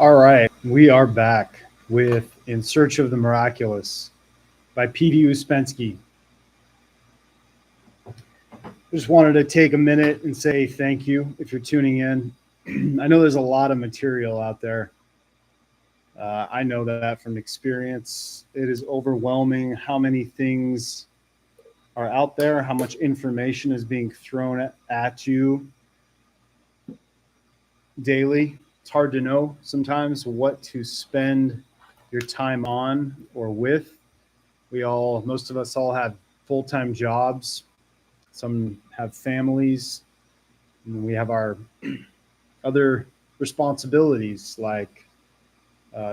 All right, we are back with In Search of the Miraculous by P.D. Ouspensky. Just wanted to take a minute and say thank you if you're tuning in. I know there's a lot of material out there. I know that from experience. It is overwhelming how many things are out there, how much information is being thrown at you daily. It's hard to know sometimes what to spend your time on or with. Most of us all have full-time jobs. Some have families. And we have our other responsibilities like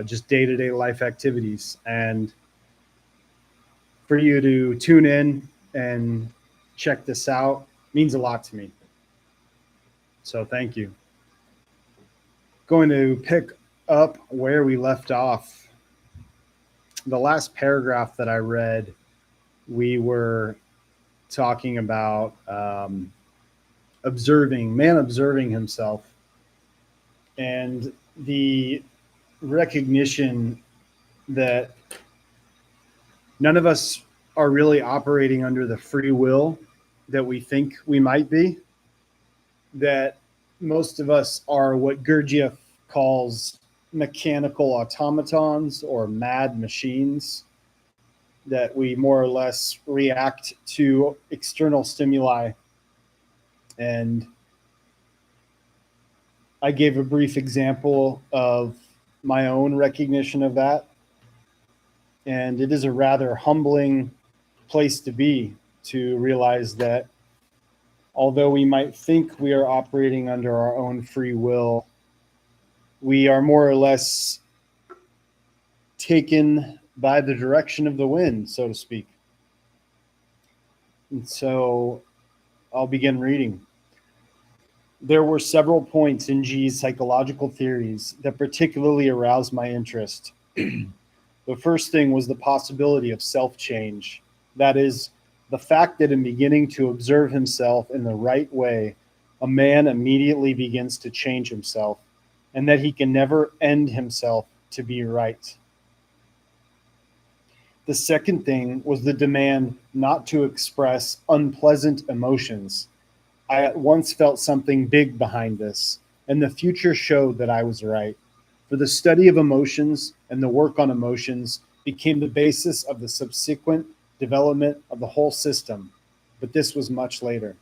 just day-to-day life activities. And for you to tune in and check this out means a lot to me. So thank you. Going to pick up where we left off. The last paragraph that I read, we were talking about man observing himself, and the recognition that none of us are really operating under the free will that we think we might be, that most of us are what Gurdjieff calls mechanical automatons or mad machines, that we more or less react to external stimuli. And I gave a brief example of my own recognition of that. And it is a rather humbling place to be, to realize that although we might think we are operating under our own free will, we are more or less taken by the direction of the wind, so to speak. And so I'll begin reading. There were several points in G's psychological theories that particularly aroused my interest. The first thing was the possibility of self-change. That is, the fact that in beginning to observe himself in the right way, a man immediately begins to change himself, and that he can never end himself to be right. The second thing was the demand not to express unpleasant emotions. I at once felt something big behind this, and the future showed that I was right. For the study of emotions and the work on emotions became the basis of the subsequent development of the whole system, but this was much later.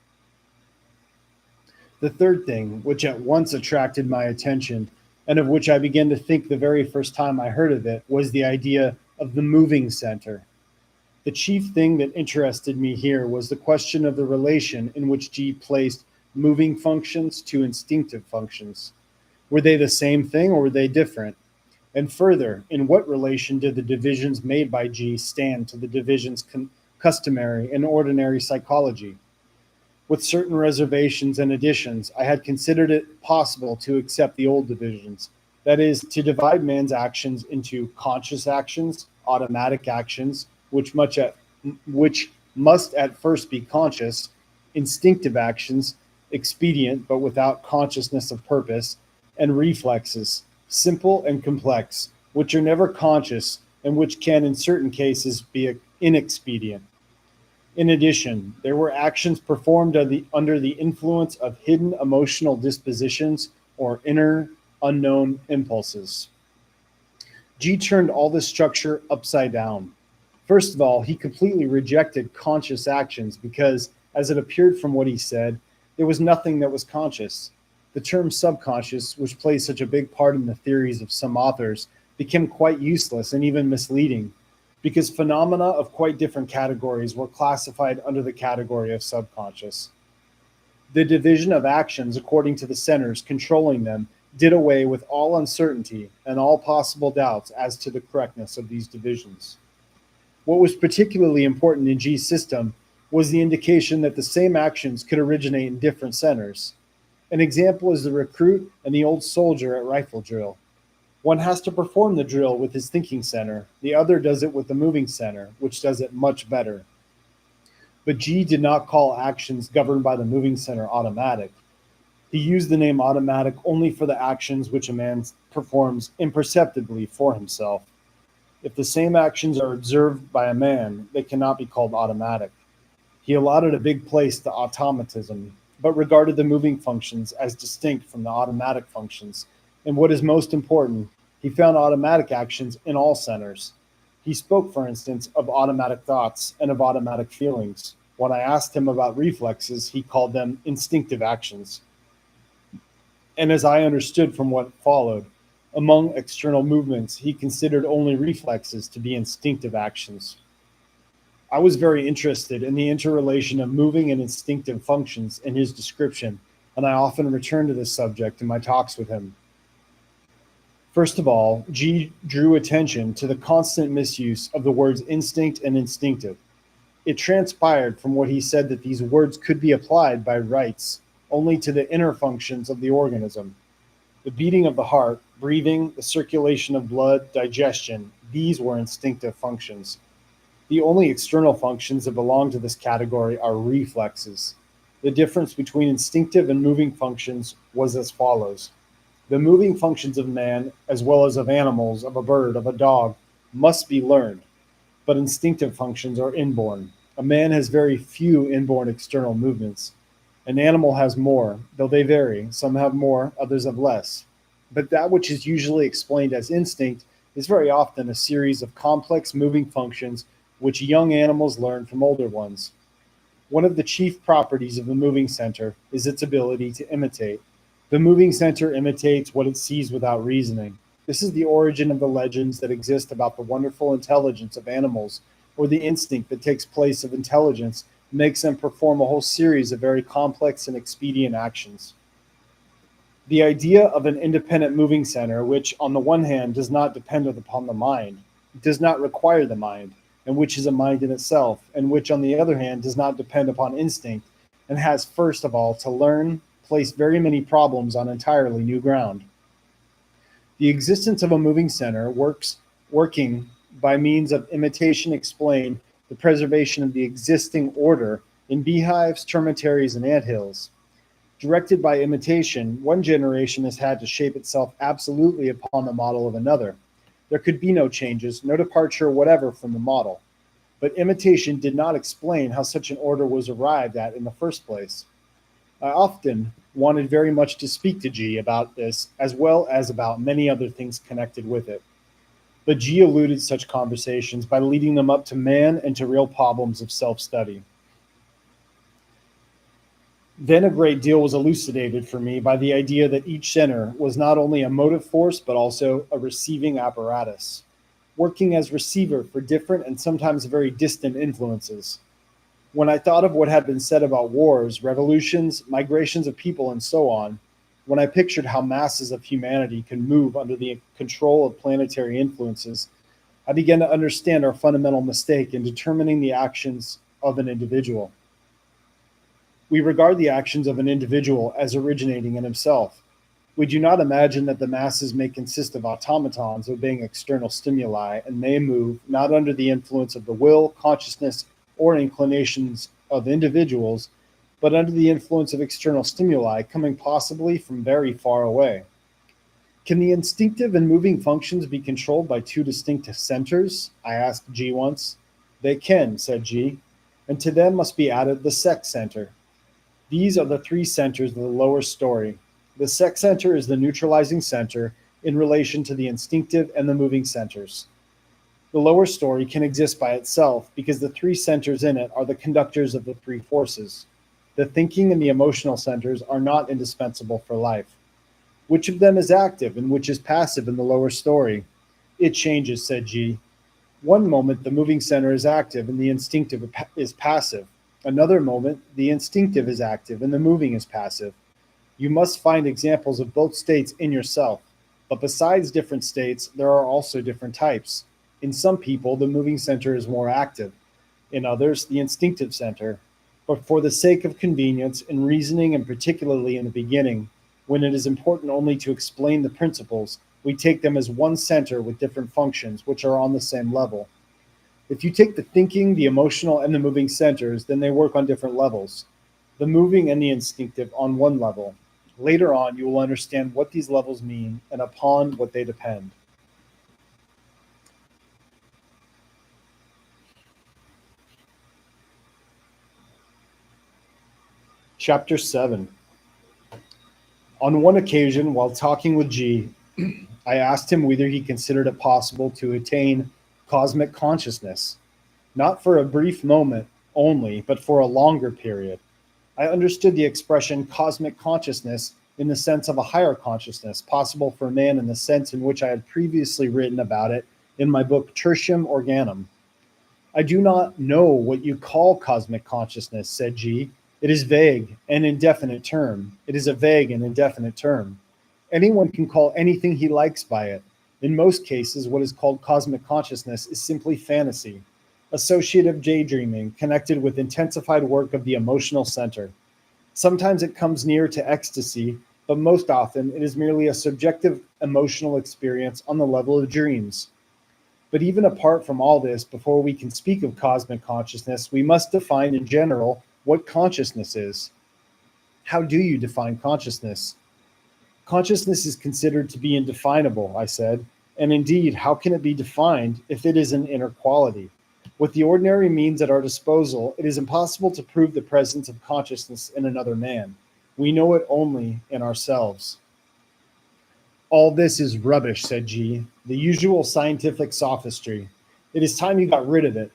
The third thing, which at once attracted my attention, and of which I began to think the very first time I heard of it, was the idea of the moving center. The chief thing that interested me here was the question of the relation in which G placed moving functions to instinctive functions. Were they the same thing or were they different? And further, in what relation did the divisions made by G stand to the divisions customary in ordinary psychology? With certain reservations and additions, I had considered it possible to accept the old divisions, that is, to divide man's actions into conscious actions, automatic actions, which must at first be conscious, instinctive actions, expedient but without consciousness of purpose, and reflexes, simple and complex, which are never conscious and which can in certain cases be inexpedient. In addition, there were actions performed under the influence of hidden emotional dispositions or inner unknown impulses. G turned all this structure upside down. First of all, he completely rejected conscious actions because, as it appeared from what he said, there was nothing that was conscious. The term subconscious, which plays such a big part in the theories of some authors, became quite useless and even misleading, because phenomena of quite different categories were classified under the category of subconscious. The division of actions according to the centers controlling them did away with all uncertainty and all possible doubts as to the correctness of these divisions. What was particularly important in G's system was the indication that the same actions could originate in different centers. An example is the recruit and the old soldier at rifle drill. One has to perform the drill with his thinking center. The other does it with the moving center, which does it much better. But G did not call actions governed by the moving center automatic. He used the name automatic only for the actions which a man performs imperceptibly for himself. If the same actions are observed by a man, they cannot be called automatic. He allotted a big place to automatism, but regarded the moving functions as distinct from the automatic functions. And what is most important, he found automatic actions in all centers. He spoke, for instance, of automatic thoughts and of automatic feelings. When I asked him about reflexes, he called them instinctive actions. And as I understood from what followed, among external movements, he considered only reflexes to be instinctive actions. I was very interested in the interrelation of moving and instinctive functions in his description, and I often returned to this subject in my talks with him. First of all, G drew attention to the constant misuse of the words instinct and instinctive. It transpired from what he said that these words could be applied by rights only to the inner functions of the organism. The beating of the heart, breathing, the circulation of blood, digestion, these were instinctive functions. The only external functions that belong to this category are reflexes. The difference between instinctive and moving functions was as follows. The moving functions of man, as well as of animals, of a bird, of a dog, must be learned, but instinctive functions are inborn. A man has very few inborn external movements. An animal has more, though they vary. Some have more, others have less. But that which is usually explained as instinct is very often a series of complex moving functions which young animals learn from older ones. One of the chief properties of the moving center is its ability to imitate. The moving center imitates what it sees without reasoning. This is the origin of the legends that exist about the wonderful intelligence of animals, or the instinct that takes place of intelligence makes them perform a whole series of very complex and expedient actions. The idea of an independent moving center, which on the one hand does not depend upon the mind, does not require the mind, and which is a mind in itself, and which on the other hand does not depend upon instinct, and has first of all to learn, place very many problems on entirely new ground. The existence of a moving center working by means of imitation explain the preservation of the existing order in beehives, termitaries, and anthills. Directed by imitation, one generation has had to shape itself absolutely upon the model of another. There could be no changes, no departure whatever from the model. But imitation did not explain how such an order was arrived at in the first place. I often wanted very much to speak to G about this, as well as about many other things connected with it. But G eluded such conversations by leading them up to man and to real problems of self-study. Then a great deal was elucidated for me by the idea that each center was not only a motive force, but also a receiving apparatus, working as receiver for different and sometimes very distant influences. When I thought of what had been said about wars, revolutions, migrations of people, and so on, when I pictured how masses of humanity can move under the control of planetary influences, I began to understand our fundamental mistake in determining the actions of an individual. We regard the actions of an individual as originating in himself. We do not imagine that the masses may consist of automatons obeying external stimuli and may move not under the influence of the will, consciousness, or inclinations of individuals, but under the influence of external stimuli coming possibly from very far away. Can the instinctive and moving functions be controlled by two distinct centers? I asked G once. They can, said G, and to them must be added the sex center. These are the three centers of the lower story. The sex center is the neutralizing center in relation to the instinctive and the moving centers. The lower story can exist by itself because the three centers in it are the conductors of the three forces. The thinking and the emotional centers are not indispensable for life. Which of them is active and which is passive in the lower story? It changes, said G. One moment the moving center is active and the instinctive is passive. Another moment the instinctive is active and the moving is passive. You must find examples of both states in yourself. But besides different states, there are also different types. In some people, the moving center is more active. In others, the instinctive center. But for the sake of convenience in reasoning, and particularly in the beginning, when it is important only to explain the principles, we take them as one center with different functions, which are on the same level. If you take the thinking, the emotional, and the moving centers, then they work on different levels. The moving and the instinctive on one level. Later on, you will understand what these levels mean and upon what they depend. Chapter 7. On one occasion, while talking with G, I asked him whether he considered it possible to attain cosmic consciousness, not for a brief moment only, but for a longer period. I understood the expression cosmic consciousness in the sense of a higher consciousness, possible for man in the sense in which I had previously written about it in my book Tertium Organum. I do not know what you call cosmic consciousness, said G. It is vague and indefinite term. It is a vague and indefinite term. Anyone can call anything he likes by it. In most cases, what is called cosmic consciousness is simply fantasy, associative daydreaming connected with intensified work of the emotional center. Sometimes it comes near to ecstasy, but most often it is merely a subjective emotional experience on the level of dreams. But even apart from all this, before we can speak of cosmic consciousness, we must define in general what consciousness is. How do you define consciousness? Consciousness is considered to be indefinable, I said, and indeed, how can it be defined if it is an inner quality? With the ordinary means at our disposal, it is impossible to prove the presence of consciousness in another man. We know it only in ourselves. All this is rubbish, said G, the usual scientific sophistry. It is time you got rid of it.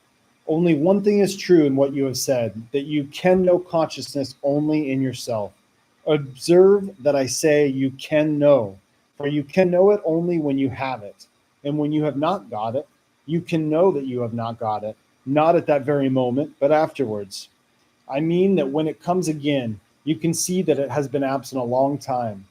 Only one thing is true in what you have said, that you can know consciousness only in yourself. Observe that I say you can know, for you can know it only when you have it. And when you have not got it, you can know that you have not got it, not at that very moment, but afterwards. I mean that when it comes again, you can see that it has been absent a long time,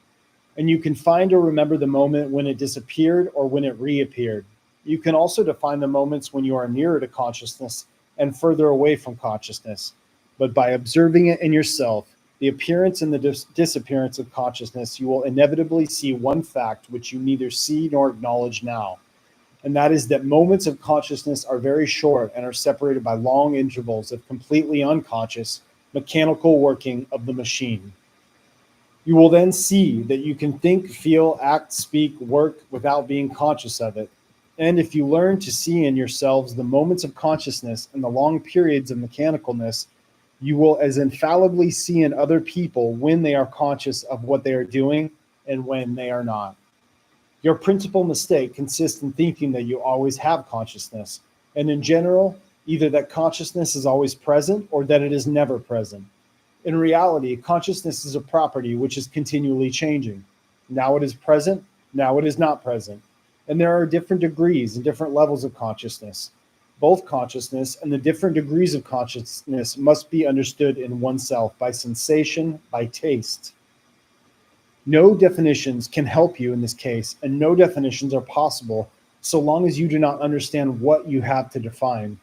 and you can find or remember the moment when it disappeared or when it reappeared. You can also define the moments when you are nearer to consciousness and further away from consciousness. But by observing it in yourself, the appearance and the disappearance of consciousness, you will inevitably see one fact which you neither see nor acknowledge now. And that is that moments of consciousness are very short and are separated by long intervals of completely unconscious, mechanical working of the machine. You will then see that you can think, feel, act, speak, work without being conscious of it. And if you learn to see in yourselves the moments of consciousness and the long periods of mechanicalness, you will as infallibly see in other people when they are conscious of what they are doing and when they are not. Your principal mistake consists in thinking that you always have consciousness, and in general, either that consciousness is always present or that it is never present. In reality, consciousness is a property which is continually changing. Now it is present, now it is not present. And there are different degrees and different levels of consciousness. Both consciousness and the different degrees of consciousness must be understood in oneself by sensation, by taste. No definitions can help you in this case, and no definitions are possible so long as you do not understand what you have to define.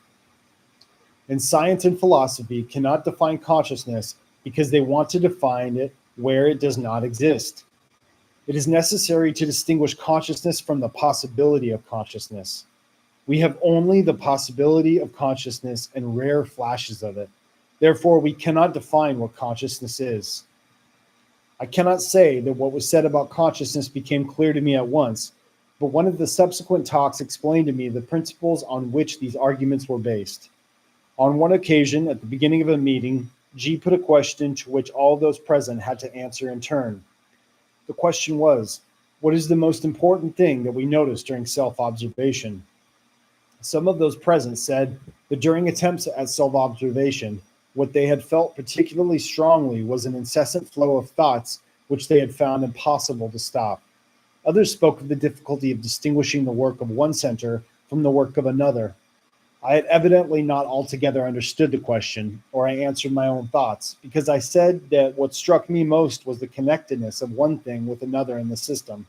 And science and philosophy cannot define consciousness because they want to define it where it does not exist. It is necessary to distinguish consciousness from the possibility of consciousness. We have only the possibility of consciousness and rare flashes of it. Therefore, we cannot define what consciousness is. I cannot say that what was said about consciousness became clear to me at once, but one of the subsequent talks explained to me the principles on which these arguments were based. On one occasion, at the beginning of a meeting, G put a question to which all those present had to answer in turn. The question was, what is the most important thing that we notice during self-observation? Some of those present said that during attempts at self-observation, what they had felt particularly strongly was an incessant flow of thoughts which they had found impossible to stop. Others spoke of the difficulty of distinguishing the work of one center from the work of another. I had evidently not altogether understood the question, or I answered my own thoughts, because I said that what struck me most was the connectedness of one thing with another in the system,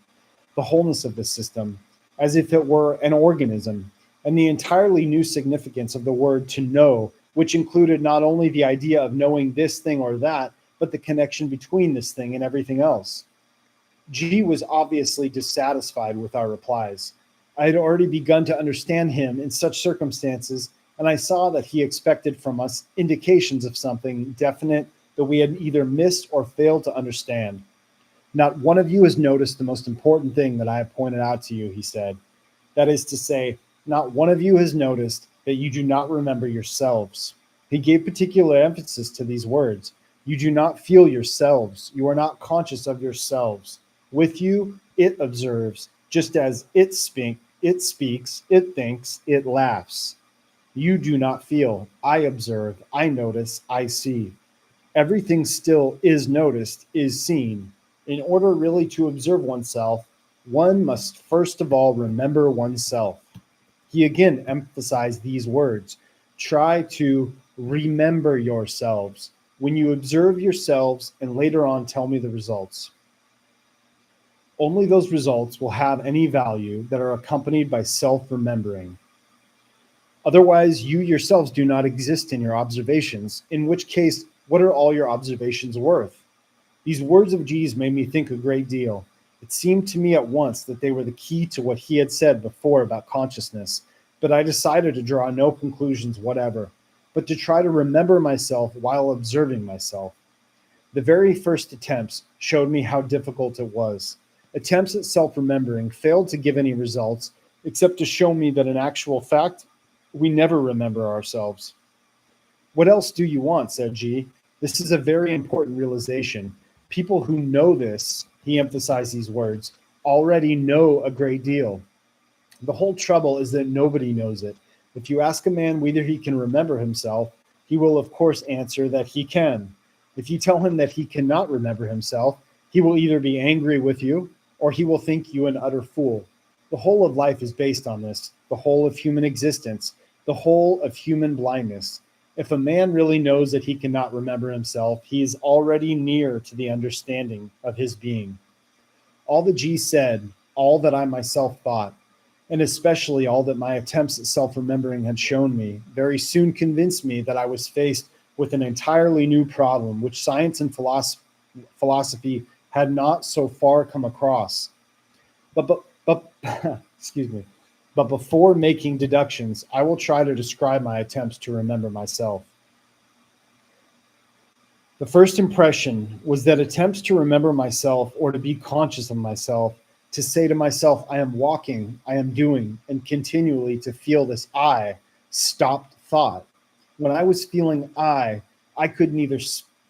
the wholeness of the system, as if it were an organism, and the entirely new significance of the word to know, which included not only the idea of knowing this thing or that, but the connection between this thing and everything else. G was obviously dissatisfied with our replies. I had already begun to understand him in such circumstances, and I saw that he expected from us indications of something definite that we had either missed or failed to understand. Not one of you has noticed the most important thing that I have pointed out to you, he said. That is to say, not one of you has noticed that you do not remember yourselves. He gave particular emphasis to these words. You do not feel yourselves. You are not conscious of yourselves. With you, it observes, just as it speaks, it thinks, it laughs. You do not feel. I observe, I notice, I see. Everything still is noticed, is seen. In order really to observe oneself, one must first of all remember oneself. He again emphasized these words. Try to remember yourselves. When you observe yourselves and later on tell me the results. Only those results will have any value that are accompanied by self-remembering. Otherwise, you yourselves do not exist in your observations, in which case, what are all your observations worth? These words of G's made me think a great deal. It seemed to me at once that they were the key to what he had said before about consciousness, but I decided to draw no conclusions whatever, but to try to remember myself while observing myself. The very first attempts showed me how difficult it was. Attempts at self-remembering failed to give any results, except to show me that in actual fact, we never remember ourselves. What else do you want, said G. This is a very important realization. People who know this, he emphasized these words, already know a great deal. The whole trouble is that nobody knows it. If you ask a man whether he can remember himself, he will of course answer that he can. If you tell him that he cannot remember himself, he will either be angry with you or he will think you an utter fool. The whole of life is based on this, the whole of human existence, the whole of human blindness. If a man really knows that he cannot remember himself, he is already near to the understanding of his being. All that G said, all that I myself thought, and especially all that my attempts at self-remembering had shown me, very soon convinced me that I was faced with an entirely new problem, which science and philosophy had not so far come across. But excuse me. But before making deductions, I will try to describe my attempts to remember myself. The first impression was that attempts to remember myself or to be conscious of myself, to say to myself, I am walking, I am doing, and continually to feel this I, stopped thought. When I was feeling I could neither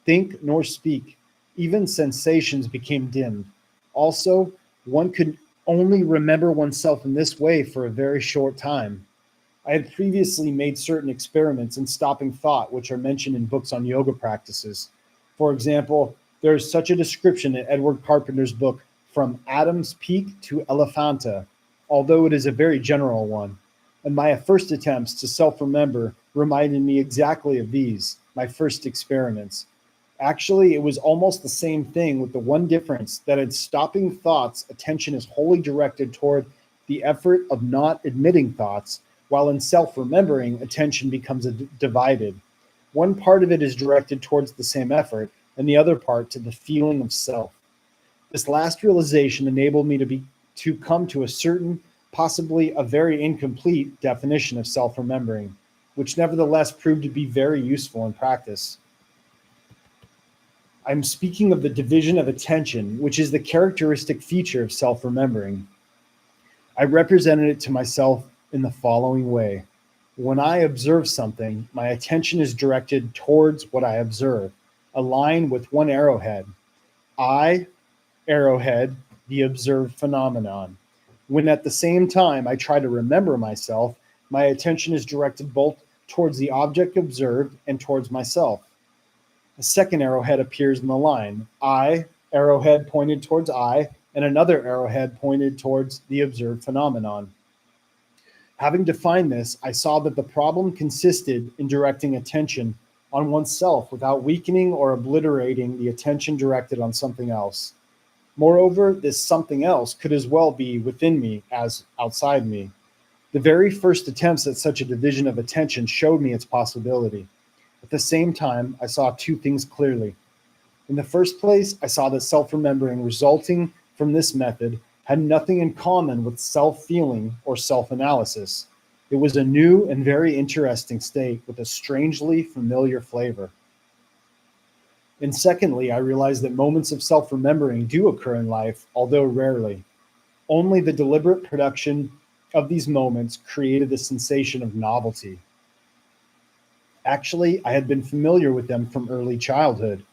think nor speak. Even sensations became dimmed. Also, one could only remember oneself in this way for a very short time. I had previously made certain experiments in stopping thought, which are mentioned in books on yoga practices. For example, there is such a description in Edward Carpenter's book, From Adam's Peak to Elephanta, although it is a very general one. And my first attempts to self-remember reminded me exactly of these, my first experiments. Actually, it was almost the same thing, with the one difference that in stopping thoughts, attention is wholly directed toward the effort of not admitting thoughts, while in self-remembering, attention becomes divided. One part of it is directed towards the same effort, and the other part to the feeling of self. This last realization enabled me to come to a certain, possibly a very incomplete definition of self-remembering, which nevertheless proved to be very useful in practice. I'm speaking of the division of attention, which is the characteristic feature of self-remembering. I represented it to myself in the following way. When I observe something, my attention is directed towards what I observe, a line with one arrowhead. I, arrowhead, the observed phenomenon. When at the same time I try to remember myself, my attention is directed both towards the object observed and towards myself. A second arrowhead appears in the line. I, arrowhead pointed towards I, and another arrowhead pointed towards the observed phenomenon. Having defined this, I saw that the problem consisted in directing attention on oneself without weakening or obliterating the attention directed on something else. Moreover, this something else could as well be within me as outside me. The very first attempts at such a division of attention showed me its possibility. At the same time, I saw two things clearly. In the first place, I saw that self-remembering resulting from this method had nothing in common with self-feeling or self-analysis. It was a new and very interesting state with a strangely familiar flavor. And secondly, I realized that moments of self-remembering do occur in life, although rarely. Only the deliberate production of these moments created the sensation of novelty. Actually, I had been familiar with them from early childhood.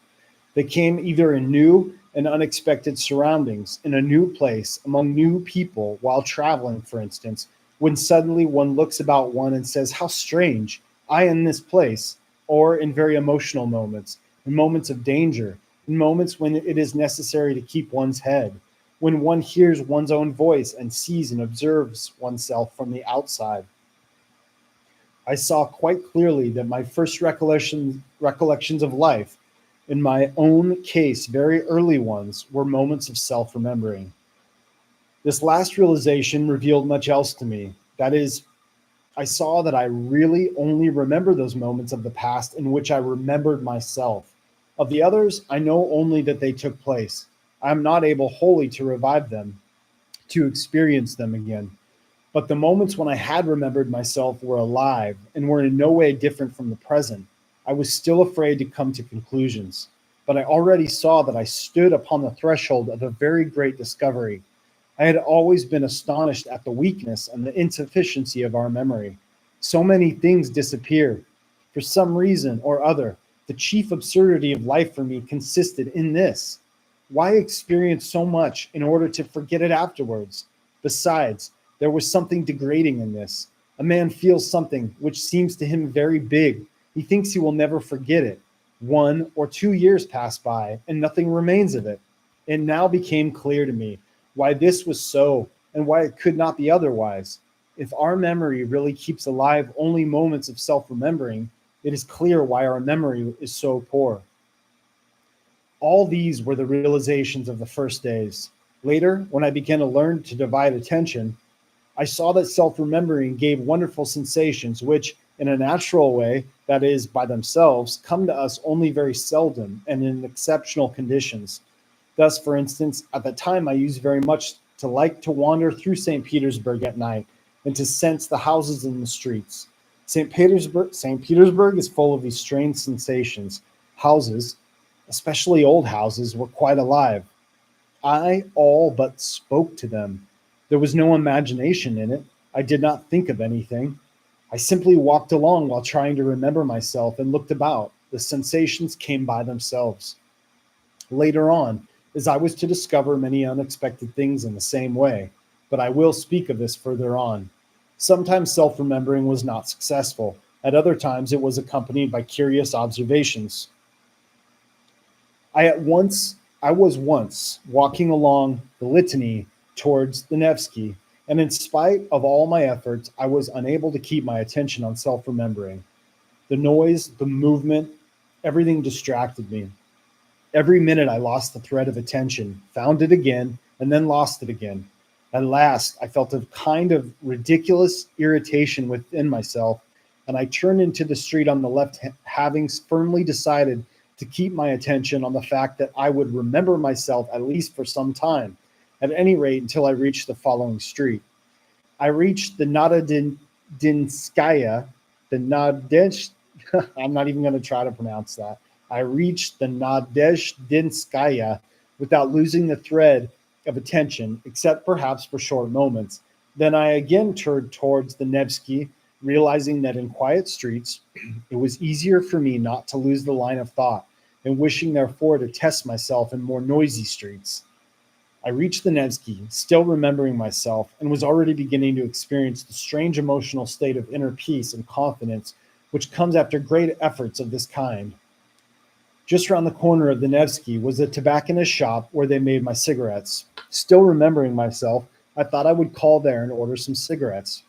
They came either in new and unexpected surroundings, in a new place, among new people, while traveling, for instance, when suddenly one looks about one and says, "How strange, I am in this place," or in very emotional moments, in moments of danger, in moments when it is necessary to keep one's head, when one hears one's own voice and sees and observes oneself from the outside. I saw quite clearly that my first recollections of life, in my own case, very early ones, were moments of self-remembering. This last realization revealed much else to me. That is, I saw that I really only remember those moments of the past in which I remembered myself. Of the others, I know only that they took place. I am not able wholly to revive them, to experience them again. But the moments when I had remembered myself were alive and were in no way different from the present. I was still afraid to come to conclusions, but I already saw that I stood upon the threshold of a very great discovery. I had always been astonished at the weakness and the insufficiency of our memory. So many things disappear. For some reason or other, the chief absurdity of life for me consisted in this. Why experience so much in order to forget it afterwards? Besides, there was something degrading in this. A man feels something which seems to him very big. He thinks he will never forget it. 1 or 2 years pass by, and nothing remains of it. It now became clear to me why this was so, and why it could not be otherwise. If our memory really keeps alive only moments of self-remembering, it is clear why our memory is so poor. All these were the realizations of the first days. Later, when I began to learn to divide attention, I saw that self-remembering gave wonderful sensations which, in a natural way, that is, by themselves, come to us only very seldom and in exceptional conditions. Thus, for instance, at the time I used very much to like to wander through St. Petersburg at night and to sense the houses in the streets. St. Petersburg is full of these strange sensations. Houses, especially old houses, were quite alive. I all but spoke to them. There was no imagination in it. I did not think of anything. I simply walked along while trying to remember myself and looked about. The sensations came by themselves. Later on, as I was to discover many unexpected things in the same way, but I will speak of this further on. Sometimes self-remembering was not successful. At other times, it was accompanied by curious observations. I was once walking along the Litany towards the Nevsky, and in spite of all my efforts, I was unable to keep my attention on self-remembering. The noise, the movement, everything distracted me. Every minute I lost the thread of attention, found it again, and then lost it again. At last, I felt a kind of ridiculous irritation within myself, and I turned into the street on the left, having firmly decided to keep my attention on the fact that I would remember myself at least for some time, at any rate until I reached the following street. I reached the Nadinskaya, the Nadesh, I'm not even going to try to pronounce that. I reached the Nadezhdinskaya without losing the thread of attention, except perhaps for short moments. Then I again turned towards the Nevsky, realizing that in quiet streets, it was easier for me not to lose the line of thought, and wishing therefore to test myself in more noisy streets. I reached the Nevsky, still remembering myself, and was already beginning to experience the strange emotional state of inner peace and confidence which comes after great efforts of this kind. Just round the corner of the Nevsky was a tobacconist's shop where they made my cigarettes. Still remembering myself, I thought I would call there and order some cigarettes.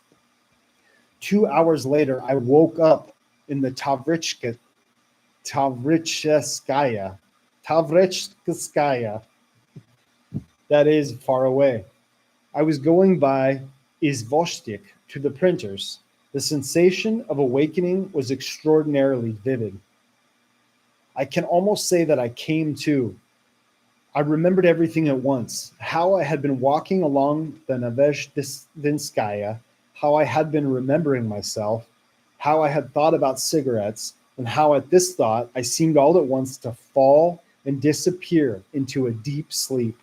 2 hours later, I woke up in the Tavrichskaya, that is, far away. I was going by Izvostik to the printers. The sensation of awakening was extraordinarily vivid. I can almost say that I came to. I remembered everything at once. How I had been walking along the Navezhdinskaya, how I had been remembering myself, how I had thought about cigarettes, and how at this thought I seemed all at once to fall and disappear into a deep sleep.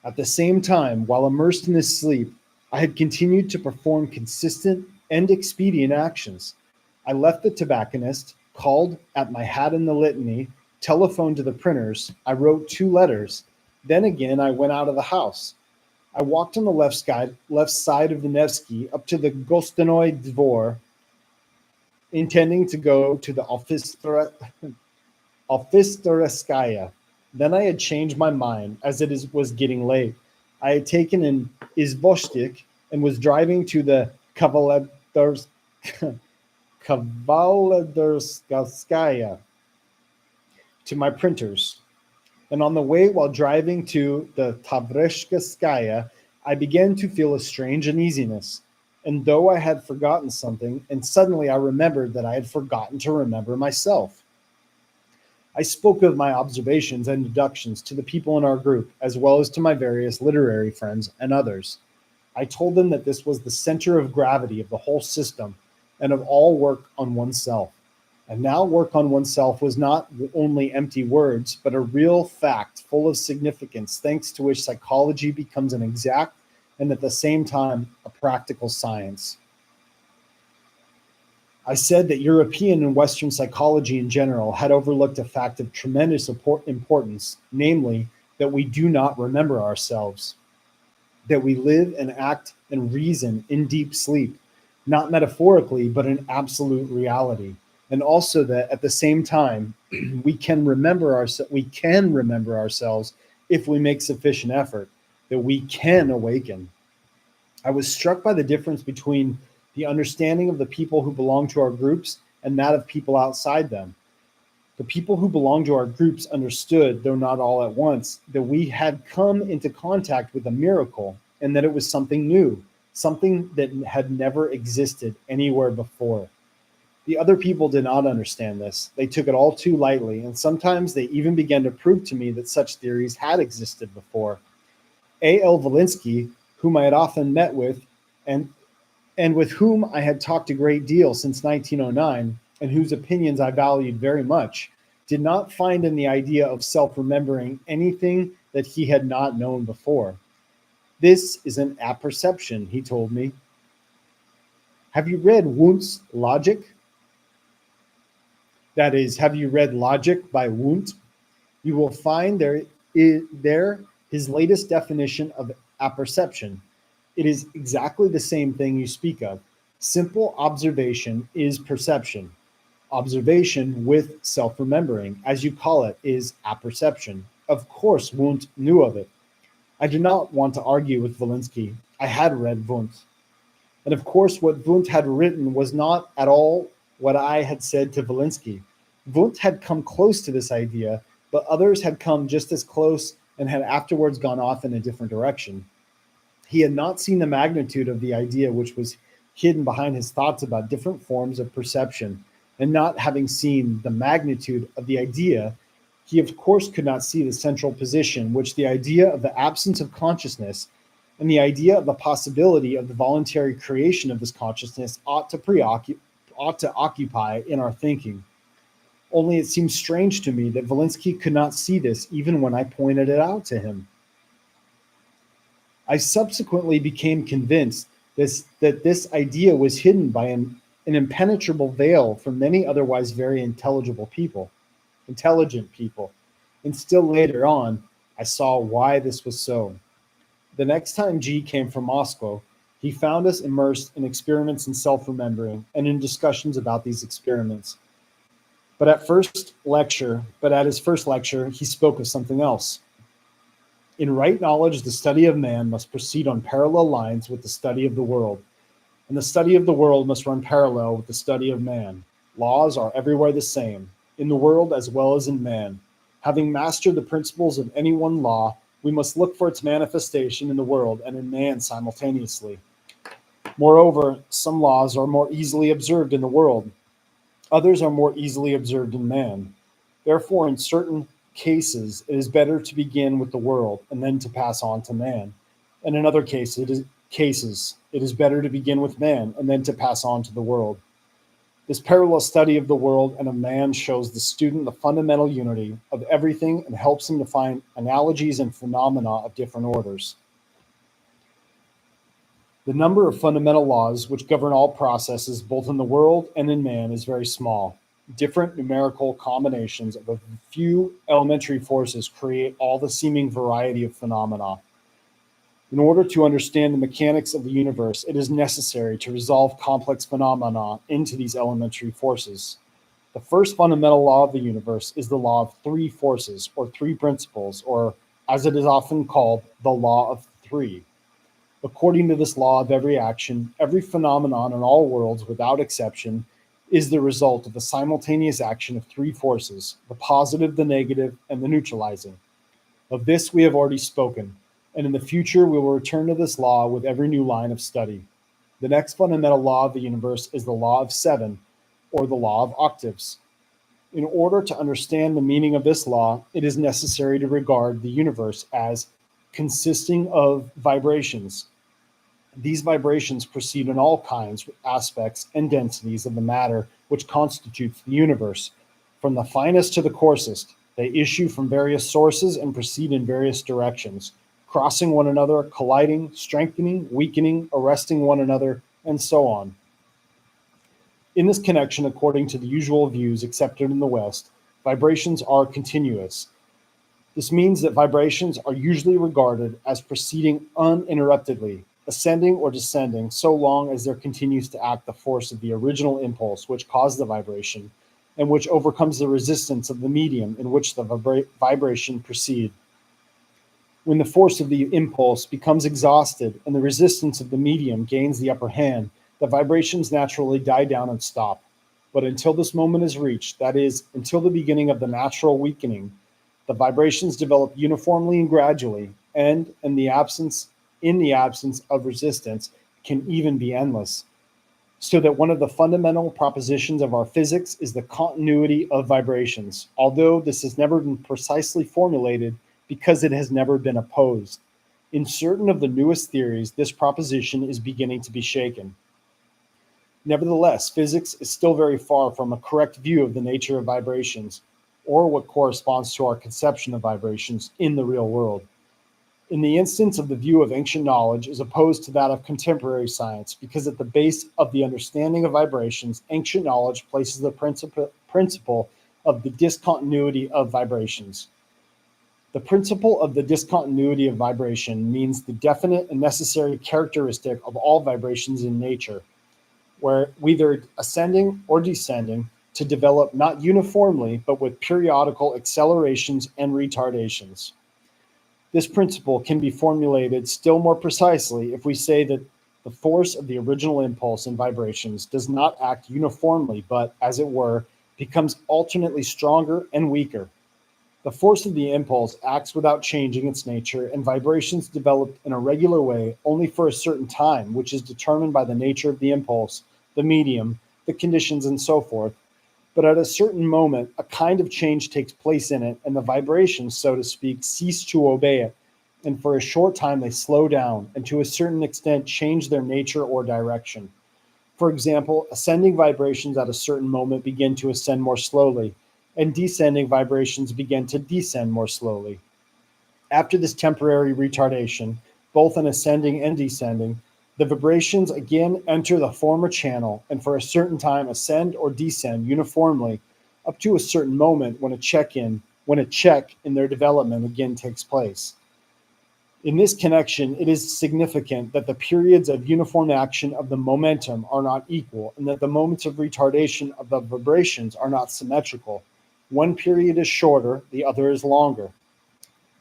At the same time, while immersed in this sleep, I had continued to perform consistent and expedient actions. I left the tobacconist, called at my hat in the litany, telephoned to the printers, I wrote 2 letters. Then again, I went out of the house. I walked on the left side of the Nevsky up to the Gostinoy Dvor, intending to go to the Ofisterskaya. Then I had changed my mind, as was getting late. I had taken an izvoshtik and was driving to the Kavaladurskaya to my printers. And on the way, while driving to the Tavreshkaya, I began to feel a strange uneasiness. And though I had forgotten something, and suddenly I remembered that I had forgotten to remember myself. I spoke of my observations and deductions to the people in our group, as well as to my various literary friends and others. I told them that this was the center of gravity of the whole system and of all work on oneself. And now work on oneself was not only empty words, but a real fact full of significance, thanks to which psychology becomes an exact and at the same time a practical science. I said that European and Western psychology in general had overlooked a fact of tremendous importance, namely that we do not remember ourselves, that we live and act and reason in deep sleep, not metaphorically, but in absolute reality. And also that at the same time, we can remember ourselves if we make sufficient effort, that we can awaken. I was struck by the difference between the understanding of the people who belong to our groups and that of people outside them. The people who belong to our groups understood, though not all at once, that we had come into contact with a miracle and that it was something new, something that had never existed anywhere before. The other people did not understand this. They took it all too lightly, and sometimes they even began to prove to me that such theories had existed before. A.L. Volinsky, whom I had often met with, and with whom I had talked a great deal since 1909, and whose opinions I valued very much, did not find in the idea of self-remembering anything that he had not known before. This is an apperception, he told me. Have you read Wundt's Logic? That is, have you read Logic by Wundt? You will find there his latest definition of apperception. It is exactly the same thing you speak of. Simple observation is perception. Observation with self-remembering, as you call it, is apperception. Of course, Wundt knew of it. I did not want to argue with Volinsky. I had read Wundt. And of course, what Wundt had written was not at all what I had said to Volinsky. Wundt had come close to this idea, but others had come just as close and had afterwards gone off in a different direction. He had not seen the magnitude of the idea which was hidden behind his thoughts about different forms of perception, and not having seen the magnitude of the idea, he of course could not see the central position which the idea of the absence of consciousness and the idea of the possibility of the voluntary creation of this consciousness ought to occupy in our thinking. Only it seems strange to me that Volinsky could not see this even when I pointed it out to him. I subsequently became convinced that this idea was hidden by an impenetrable veil from many otherwise very intelligent people. And still later on, I saw why this was so. The next time G came from Moscow, he found us immersed in experiments in self-remembering and in discussions about these experiments. But at his first lecture, he spoke of something else. In right knowledge, the study of man must proceed on parallel lines with the study of the world, and the study of the world must run parallel with the study of man. Laws are everywhere the same, in the world as well as in man. Having mastered the principles of any one law, we must look for its manifestation in the world and in man simultaneously. Moreover, some laws are more easily observed in the world. Others are more easily observed in man. Therefore, in certain cases, it is better to begin with the world and then to pass on to man. And in other cases, it is better to begin with man and then to pass on to the world. This parallel study of the world and of man shows the student the fundamental unity of everything and helps him to find analogies and phenomena of different orders. The number of fundamental laws which govern all processes, both in the world and in man, is very small. Different numerical combinations of a few elementary forces create all the seeming variety of phenomena. In order to understand the mechanics of the universe, it is necessary to resolve complex phenomena into these elementary forces. The first fundamental law of the universe is the law of three forces, or three principles, or, as it is often called, the law of three. According to this law of every action, every phenomenon in all worlds, without exception, is the result of the simultaneous action of three forces, the positive, the negative, and the neutralizing. Of this we have already spoken, and in the future we will return to this law with every new line of study. The next fundamental law of the universe is the law of seven, or the law of octaves. In order to understand the meaning of this law, it is necessary to regard the universe as consisting of vibrations. These vibrations proceed in all kinds, aspects, and densities of the matter which constitutes the universe, from the finest to the coarsest. They issue from various sources and proceed in various directions, crossing one another, colliding, strengthening, weakening, arresting one another, and so on. In this connection, according to the usual views accepted in the West, vibrations are continuous. This means that vibrations are usually regarded as proceeding uninterruptedly, ascending or descending, so long as there continues to act the force of the original impulse which caused the vibration, and which overcomes the resistance of the medium in which the vibration proceeds. When the force of the impulse becomes exhausted and the resistance of the medium gains the upper hand, the vibrations naturally die down and stop. But until this moment is reached, that is, until the beginning of the natural weakening, the vibrations develop uniformly and gradually, and in the absence of resistance, can even be endless. So that one of the fundamental propositions of our physics is the continuity of vibrations, although this has never been precisely formulated because it has never been opposed. In certain of the newest theories, this proposition is beginning to be shaken. Nevertheless, physics is still very far from a correct view of the nature of vibrations, or what corresponds to our conception of vibrations in the real world. In the instance of the view of ancient knowledge is opposed to that of contemporary science, because at the base of the understanding of vibrations, ancient knowledge places the principle of the discontinuity of vibrations. The principle of the discontinuity of vibration means the definite and necessary characteristic of all vibrations in nature, where whether ascending or descending, to develop not uniformly, but with periodical accelerations and retardations. This principle can be formulated still more precisely if we say that the force of the original impulse in vibrations does not act uniformly, but, as it were, becomes alternately stronger and weaker. The force of the impulse acts without changing its nature, and vibrations develop in a regular way only for a certain time, which is determined by the nature of the impulse, the medium, the conditions, and so forth. But at a certain moment, a kind of change takes place in it, and the vibrations, so to speak, cease to obey it, and for a short time they slow down, and to a certain extent change their nature or direction. For example, ascending vibrations at a certain moment begin to ascend more slowly, and descending vibrations begin to descend more slowly. After this temporary retardation, both in ascending and descending, the vibrations again enter the former channel and for a certain time ascend or descend uniformly up to a certain moment when a check in their development again takes place. In this connection, it is significant that the periods of uniform action of the momentum are not equal, and that the moments of retardation of the vibrations are not symmetrical. One period is shorter, the other is longer.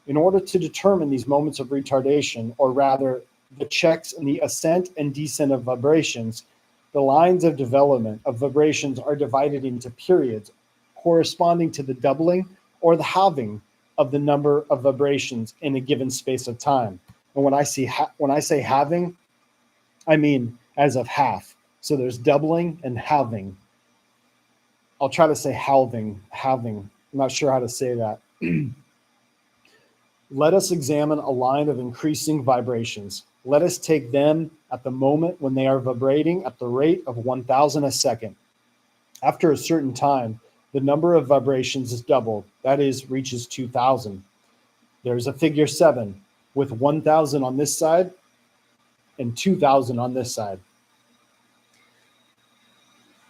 In order to determine these moments of retardation, or rather the checks in the ascent and descent of vibrations, the lines of development of vibrations are divided into periods corresponding to the doubling or the halving of the number of vibrations in a given space of time. And when I say halving, I mean as of half. So there's doubling and halving. I'll try to say halving. I'm not sure how to say that. Let us examine a line of increasing vibrations. Let us take them at the moment when they are vibrating at the rate of 1,000 a second. After a certain time, the number of vibrations is doubled, that is, reaches 2,000. There's a figure 7 with 1,000 on this side and 2,000 on this side.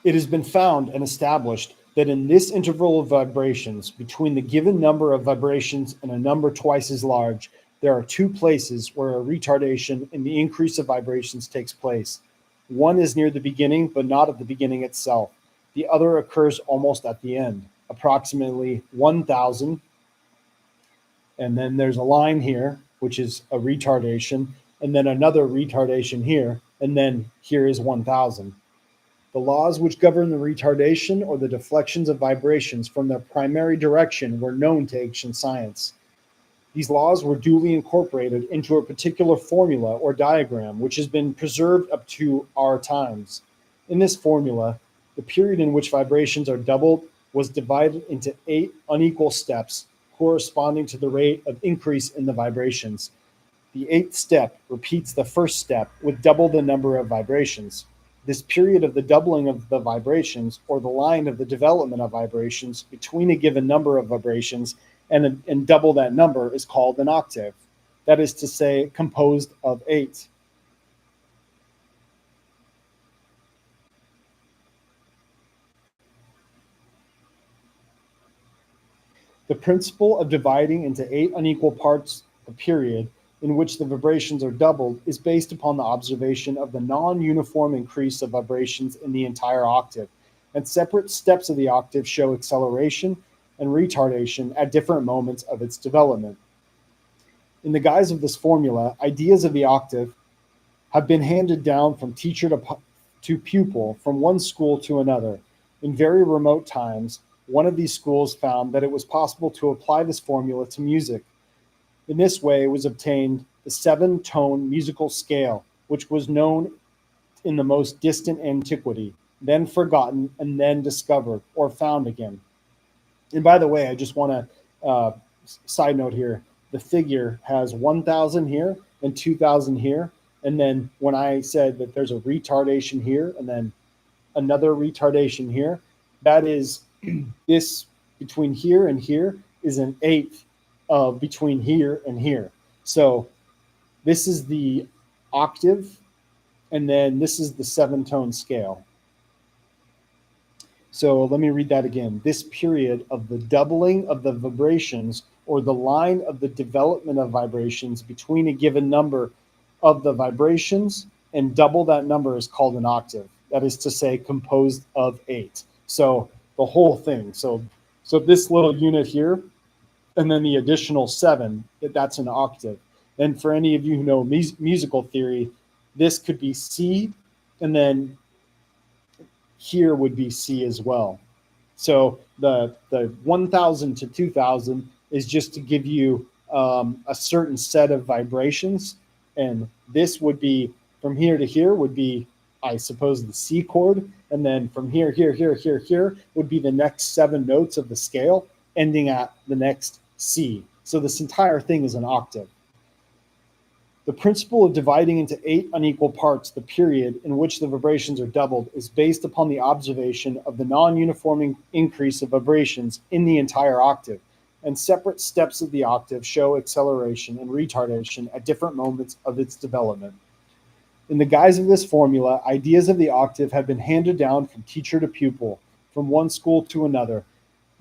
It has been found and established that in this interval of vibrations, between the given number of vibrations and a number twice as large, there are two places where a retardation in the increase of vibrations takes place. One is near the beginning, but not at the beginning itself. The other occurs almost at the end, approximately 1,000. And then there's a line here, which is a retardation, and then another retardation here, and then here is 1,000. The laws which govern the retardation or the deflections of vibrations from their primary direction were known to ancient science. These laws were duly incorporated into a particular formula or diagram, which has been preserved up to our times. In this formula, the period in which vibrations are doubled was divided into 8 unequal steps, corresponding to the rate of increase in the vibrations. The 8th step repeats the first step with double the number of vibrations. This period of the doubling of the vibrations, or the line of the development of vibrations between a given number of vibrations and double that number, is called an octave. That is to say, composed of 8. The principle of dividing into 8 unequal parts a period in which the vibrations are doubled is based upon the observation of the non-uniform increase of vibrations in the entire octave, and separate steps of the octave show acceleration and retardation at different moments of its development. In the guise of this formula, ideas of the octave have been handed down from teacher to pupil, from one school to another. In very remote times, one of these schools found that it was possible to apply this formula to music. In this way was obtained the 7-tone musical scale, which was known in the most distant antiquity, then forgotten, and then discovered or found again. And by the way, I just want to side note here, the figure has 1,000 here and 2,000 here. And then when I said that there's a retardation here and then another retardation here, that is this between here and here is an 1/8 of between here and here. So this is the octave, and then this is the 7-tone scale. So let me read that again. This period of the doubling of the vibrations, or the line of the development of vibrations between a given number of the vibrations and double that number, is called an octave. That is to say, composed of 8. So the whole thing. So this little unit here, and then the additional 7, that's an octave. And for any of you who know musical theory, this could be C, and then here would be C as well. So the 1,000 to 2,000 is just to give you a certain set of vibrations, and this would be from here to here would be, I suppose, the C chord, and then from here would be the next 7 notes of the scale, ending at the next C. So this entire thing is an octave. The principle of dividing into 8 unequal parts the period in which the vibrations are doubled is based upon the observation of the non-uniform increase of vibrations in the entire octave, and separate steps of the octave show acceleration and retardation at different moments of its development. In the guise of this formula, ideas of the octave have been handed down from teacher to pupil, from one school to another.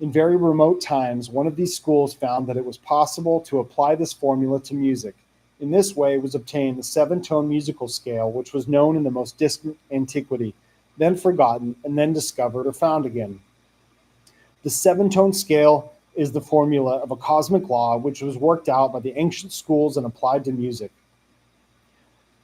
In very remote times, one of these schools found that it was possible to apply this formula to music. In this way was obtained the 7-tone musical scale, which was known in the most distant antiquity, then forgotten, and then discovered or found again. The 7-tone scale is the formula of a cosmic law which was worked out by the ancient schools and applied to music.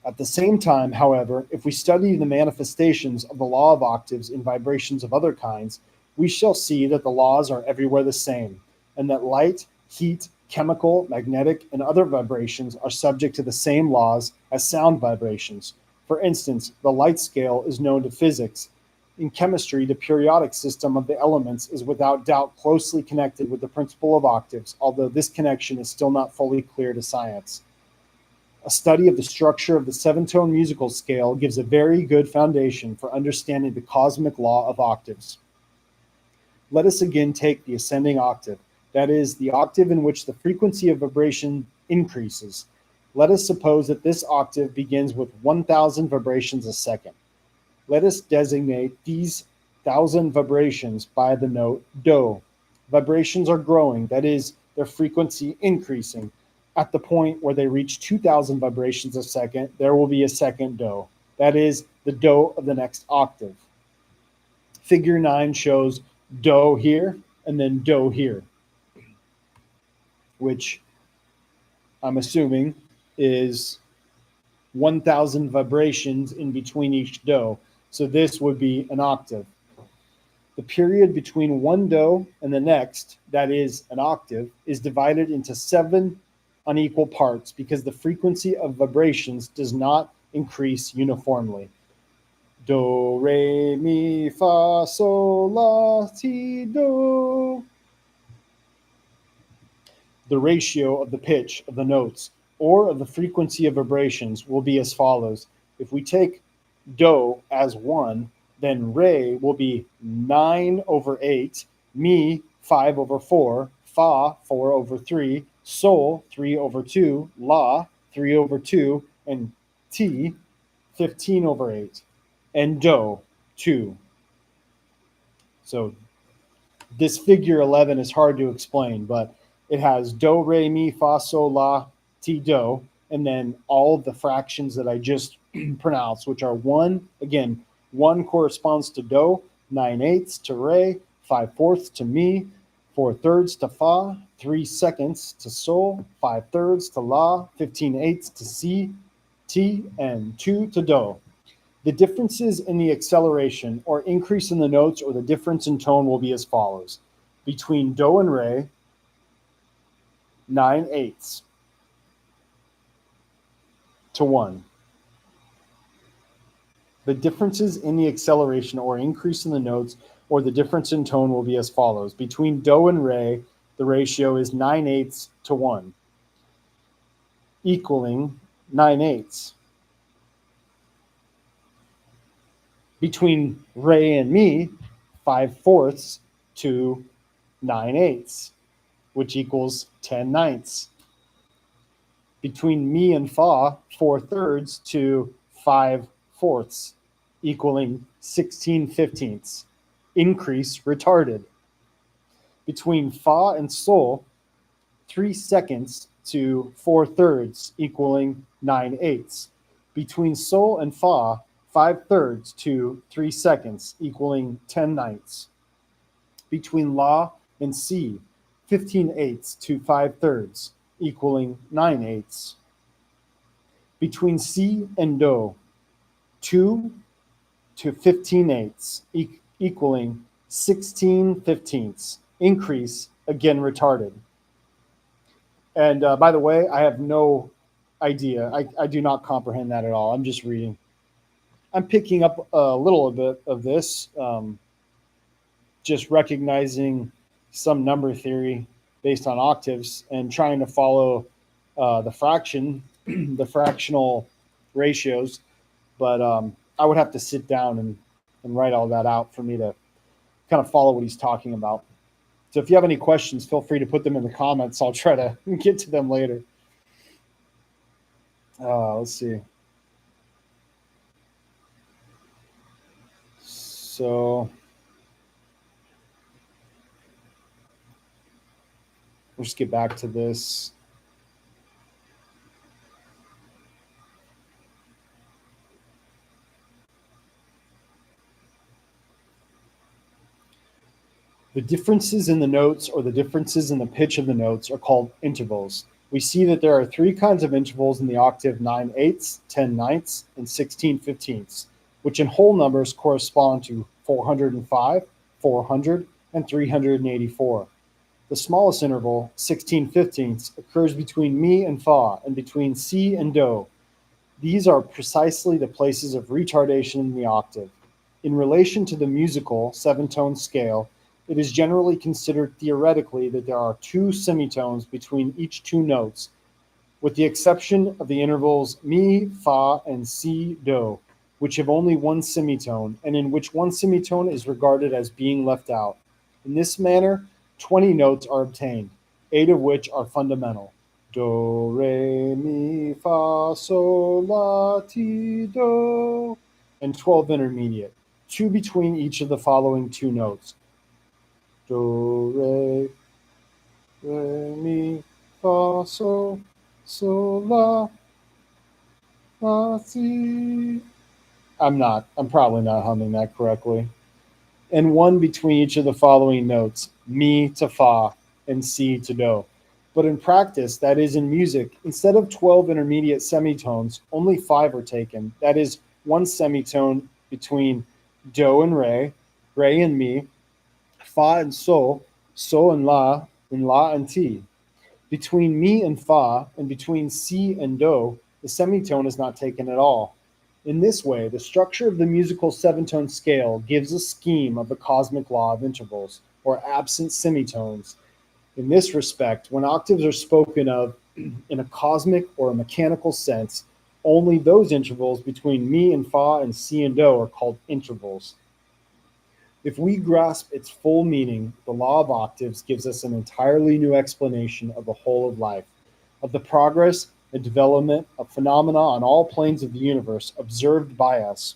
At the same time, however, if we study the manifestations of the law of octaves in vibrations of other kinds, we shall see that the laws are everywhere the same, and that light, heat, chemical, magnetic, and other vibrations are subject to the same laws as sound vibrations. For instance, the light scale is known to physics. In chemistry, the periodic system of the elements is without doubt closely connected with the principle of octaves, although this connection is still not fully clear to science. A study of the structure of the 7-tone musical scale gives a very good foundation for understanding the cosmic law of octaves. Let us again take the ascending octave, that is, the octave in which the frequency of vibration increases. Let us suppose that this octave begins with 1,000 vibrations a second. Let us designate these 1,000 vibrations by the note Do. Vibrations are growing, that is, their frequency increasing. At the point where they reach 2,000 vibrations a second, there will be a second Do. That is the Do of the next octave. Figure 9 shows Do here and then Do here, which I'm assuming is 1,000 vibrations in between each Do. So this would be an octave. The period between one Do and the next, that is an octave, is divided into 7 unequal parts because the frequency of vibrations does not increase uniformly. Do, re, mi, fa, sol, la, ti, do. The ratio of the pitch of the notes or of the frequency of vibrations will be as follows. If we take Do as 1, then Re will be 9/8, Mi 5/4, Fa 4/3, Sol 3/2, La 3/2, and Ti 15/8, and Do 2. So this figure 11 is hard to explain, but it has Do, Re, Mi, Fa, Sol, La, Ti, Do, and then all of the fractions that I just pronounced, which are 1. Again, 1 corresponds to Do, 9/8 to Re, 5/4 to Mi, 4/3 to Fa, 3/2 to Sol, 5/3 to La, 15/8 to Si, Ti, and 2 to Do. The differences in the acceleration or increase in the notes or the difference in tone will be as follows. Between Do and Re, 9/8 to 1. The differences in the acceleration or increase in the notes or the difference in tone will be as follows. Between Do and Re, the ratio is 9/8 to 1, equaling 9/8. Between Re and Mi, 5/4 to 9/8, which equals 10/9. Between Mi and Fa, 4/3 to 5/4, equaling 16/15. Increase retarded. Between Fa and Sol, 3/2 to 4/3, equaling 9/8. Between Sol and Fa, 5/3 to 3/2, equaling 10/9. Between La and Si, 15/8 to 5/3, equaling 9/8. Between Si and Do, 2 to 15/8, equaling 16/15. Increase, again retarded. And by the way, I have no idea. I do not comprehend that at all. I'm just reading. I'm picking up a little bit of this, just recognizing some number theory based on octaves and trying to follow the fractional ratios. But I would have to sit down and write all that out for me to kind of follow what he's talking about. So if you have any questions, feel free to put them in the comments. I'll try to get to them later. Let's see. So we'll just get back to this. The differences in the notes or the differences in the pitch of the notes are called intervals. We see that there are 3 kinds of intervals in the octave: 9/8, 10/9, and 16/15, which in whole numbers correspond to 405, 400, and 384. The smallest interval, 16/15, occurs between Mi and Fa and between Si and Do. These are precisely the places of retardation in the octave. In relation to the musical 7-tone scale, it is generally considered theoretically that there are 2 semitones between each 2 notes, with the exception of the intervals Mi, Fa, and Si, Do, which have only 1 semitone, and in which 1 semitone is regarded as being left out. In this manner, 20 notes are obtained, 8 of which are fundamental. Do, re, mi, fa, sol, la, ti, do, and 12 intermediate, 2 between each of the following 2 notes. Do, re, mi, fa, sol, la, si. I'm probably not humming that correctly. And 1 between each of the following notes, mi to fa and si to do. But in practice, that is in music, instead of 12 intermediate semitones, only 5 are taken. That is 1 semitone between do and re and mi, fa and so and la and ti. Between mi and fa, and between si and do, the semitone is not taken at all. In this way, the structure of the musical 7-tone scale gives a scheme of the cosmic law of intervals, or absent semitones. In this respect, when octaves are spoken of in a cosmic or a mechanical sense, only those intervals between mi and fa and si and do are called intervals. If we grasp its full meaning, the law of octaves gives us an entirely new explanation of the whole of life, of the progress and development of phenomena on all planes of the universe observed by us.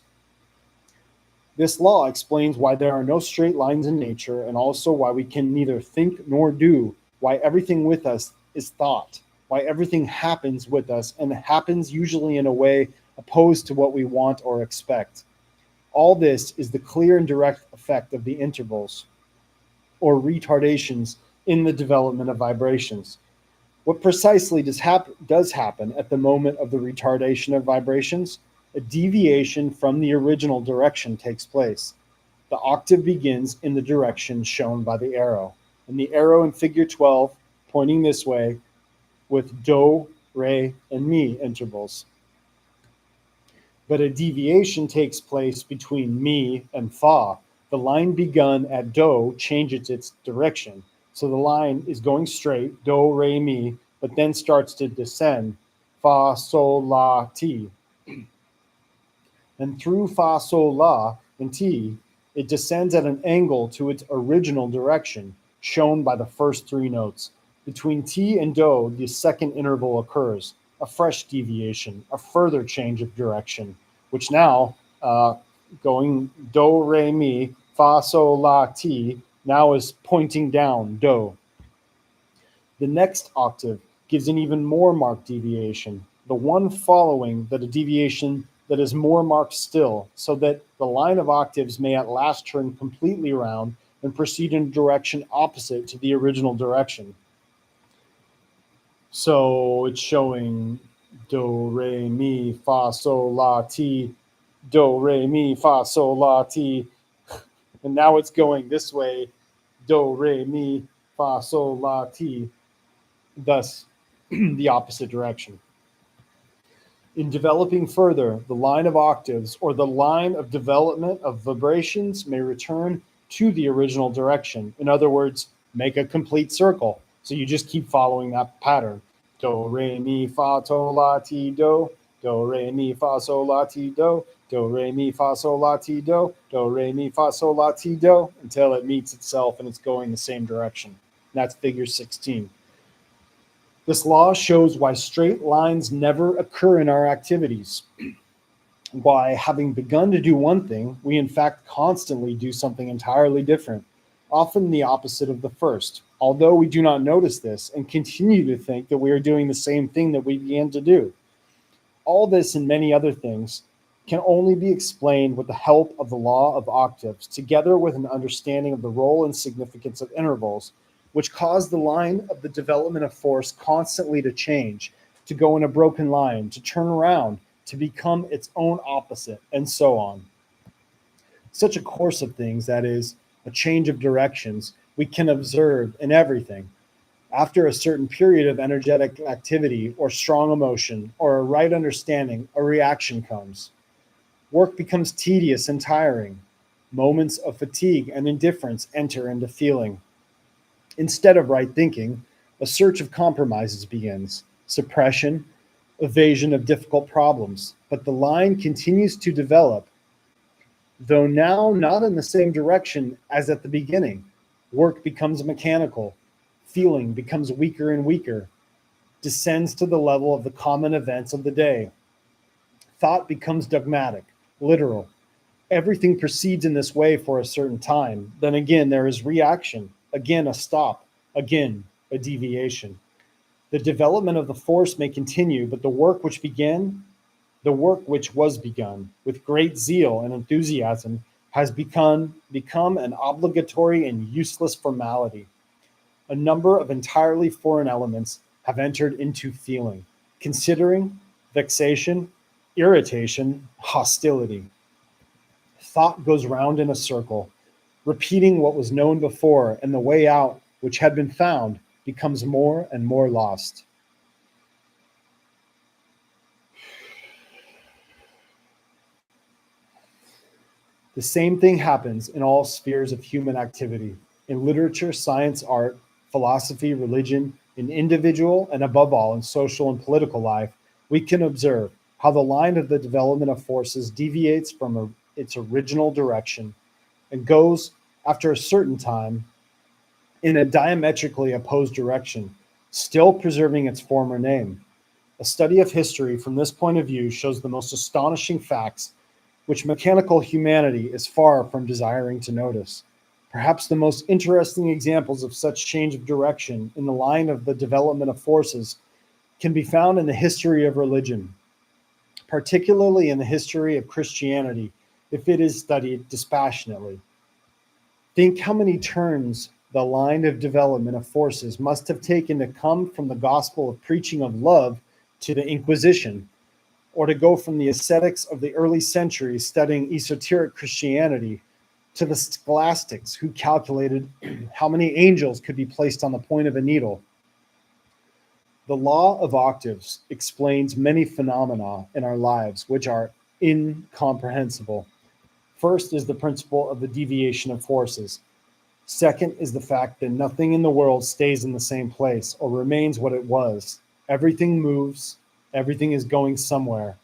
This law explains why there are no straight lines in nature, and also why we can neither think nor do, why everything with us is thought, why everything happens with us, and happens usually in a way opposed to what we want or expect. All this is the clear and direct effect of the intervals, or retardations, in the development of vibrations. What precisely does happen at the moment of the retardation of vibrations? A deviation from the original direction takes place. The octave begins in the direction shown by the arrow, and the arrow in figure 12 pointing this way with do, re, and mi intervals. But a deviation takes place between mi and fa. The line begun at do changes its direction. So the line is going straight, do, re, mi, but then starts to descend, fa, sol, la, ti. And through fa, sol, la, and ti, it descends at an angle to its original direction, shown by the first 3 notes. Between ti and do, the second interval occurs, a fresh deviation, a further change of direction, which now, going do, re, mi, fa, sol, la, ti, now is pointing down, do. The next octave gives an even more marked deviation, the one following that a deviation that is more marked still, so that the line of octaves may at last turn completely around and proceed in a direction opposite to the original direction. So it's showing do, re, mi, fa, sol, la, ti, do, re, mi, fa, sol, la, ti. And now it's going this way, do, re, mi, fa, sol, la, ti, thus the opposite direction. In developing further, the line of octaves, or the line of development of vibrations, may return to the original direction. In other words, make a complete circle. So you just keep following that pattern. Do, re, mi, fa, sol, la, ti, do. Do, re, mi, fa, sol, la, ti, do. Do, re, mi, fa, sol, la, ti, do. Do, re, mi, fa, sol, la, ti, do. Until it meets itself and it's going the same direction. That's figure 16. This law shows why straight lines never occur in our activities. Why, having begun to do one thing, we in fact constantly do something entirely different, often the opposite of the first, although we do not notice this and continue to think that we are doing the same thing that we began to do. All this and many other things can only be explained with the help of the law of octaves, together with an understanding of the role and significance of intervals, which cause the line of the development of force constantly to change, to go in a broken line, to turn around, to become its own opposite, and so on. Such a course of things, that is, a change of directions, we can observe in everything. After a certain period of energetic activity or strong emotion or a right understanding, a reaction comes. Work becomes tedious and tiring. Moments of fatigue and indifference enter into feeling. Instead of right thinking, a search of compromises begins, suppression, evasion of difficult problems. But the line continues to develop, though now not in the same direction as at the beginning. Work becomes mechanical. Feeling becomes weaker and weaker, descends to the level of the common events of the day. Thought becomes dogmatic, literal. Everything proceeds in this way for a certain time. Then again, there is reaction, again, a stop, again, a deviation. The development of the force may continue, but the work which was begun with great zeal and enthusiasm has become an obligatory and useless formality. A number of entirely foreign elements have entered into feeling, considering, vexation, irritation, hostility. Thought goes round in a circle, repeating what was known before, and the way out, which had been found, becomes more and more lost. The same thing happens in all spheres of human activity, in literature, science, art, philosophy, religion, in individual, and above all, in social and political life. We can observe how the line of the development of forces deviates from its original direction and goes, after a certain time, in a diametrically opposed direction, still preserving its former name. A study of history from this point of view shows the most astonishing facts which mechanical humanity is far from desiring to notice. Perhaps the most interesting examples of such change of direction in the line of the development of forces can be found in the history of religion, particularly in the history of Christianity, if it is studied dispassionately. Think how many turns the line of development of forces must have taken to come from the gospel of preaching of love to the Inquisition, or to go from the ascetics of the early centuries studying esoteric Christianity to the scholastics who calculated how many angels could be placed on the point of a needle. The law of octaves explains many phenomena in our lives which are incomprehensible. First is the principle of the deviation of forces. Second is the fact that nothing in the world stays in the same place or remains what it was. Everything moves, everything is going somewhere,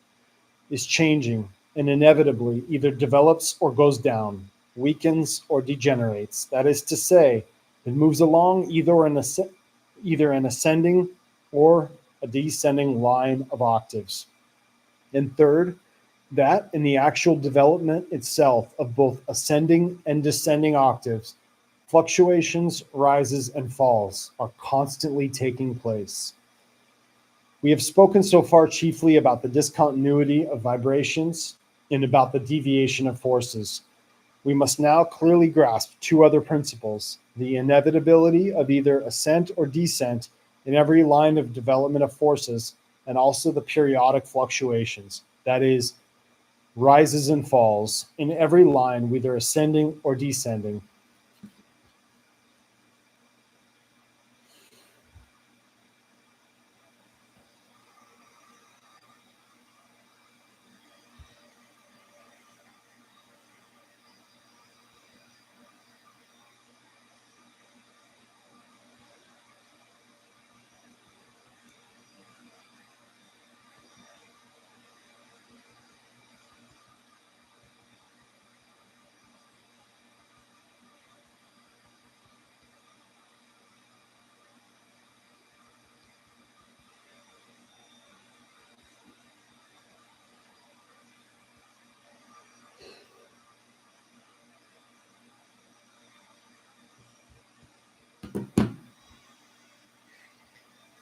is changing, and inevitably either develops or goes down, weakens or degenerates. That is to say, it moves along either an ascending or a descending line of octaves. And third, that in the actual development itself of both ascending and descending octaves, fluctuations, rises, and falls are constantly taking place. We have spoken so far chiefly about the discontinuity of vibrations and about the deviation of forces. We must now clearly grasp two other principles: the inevitability of either ascent or descent in every line of development of forces, and also the periodic fluctuations, that is, rises and falls, in every line, whether ascending or descending.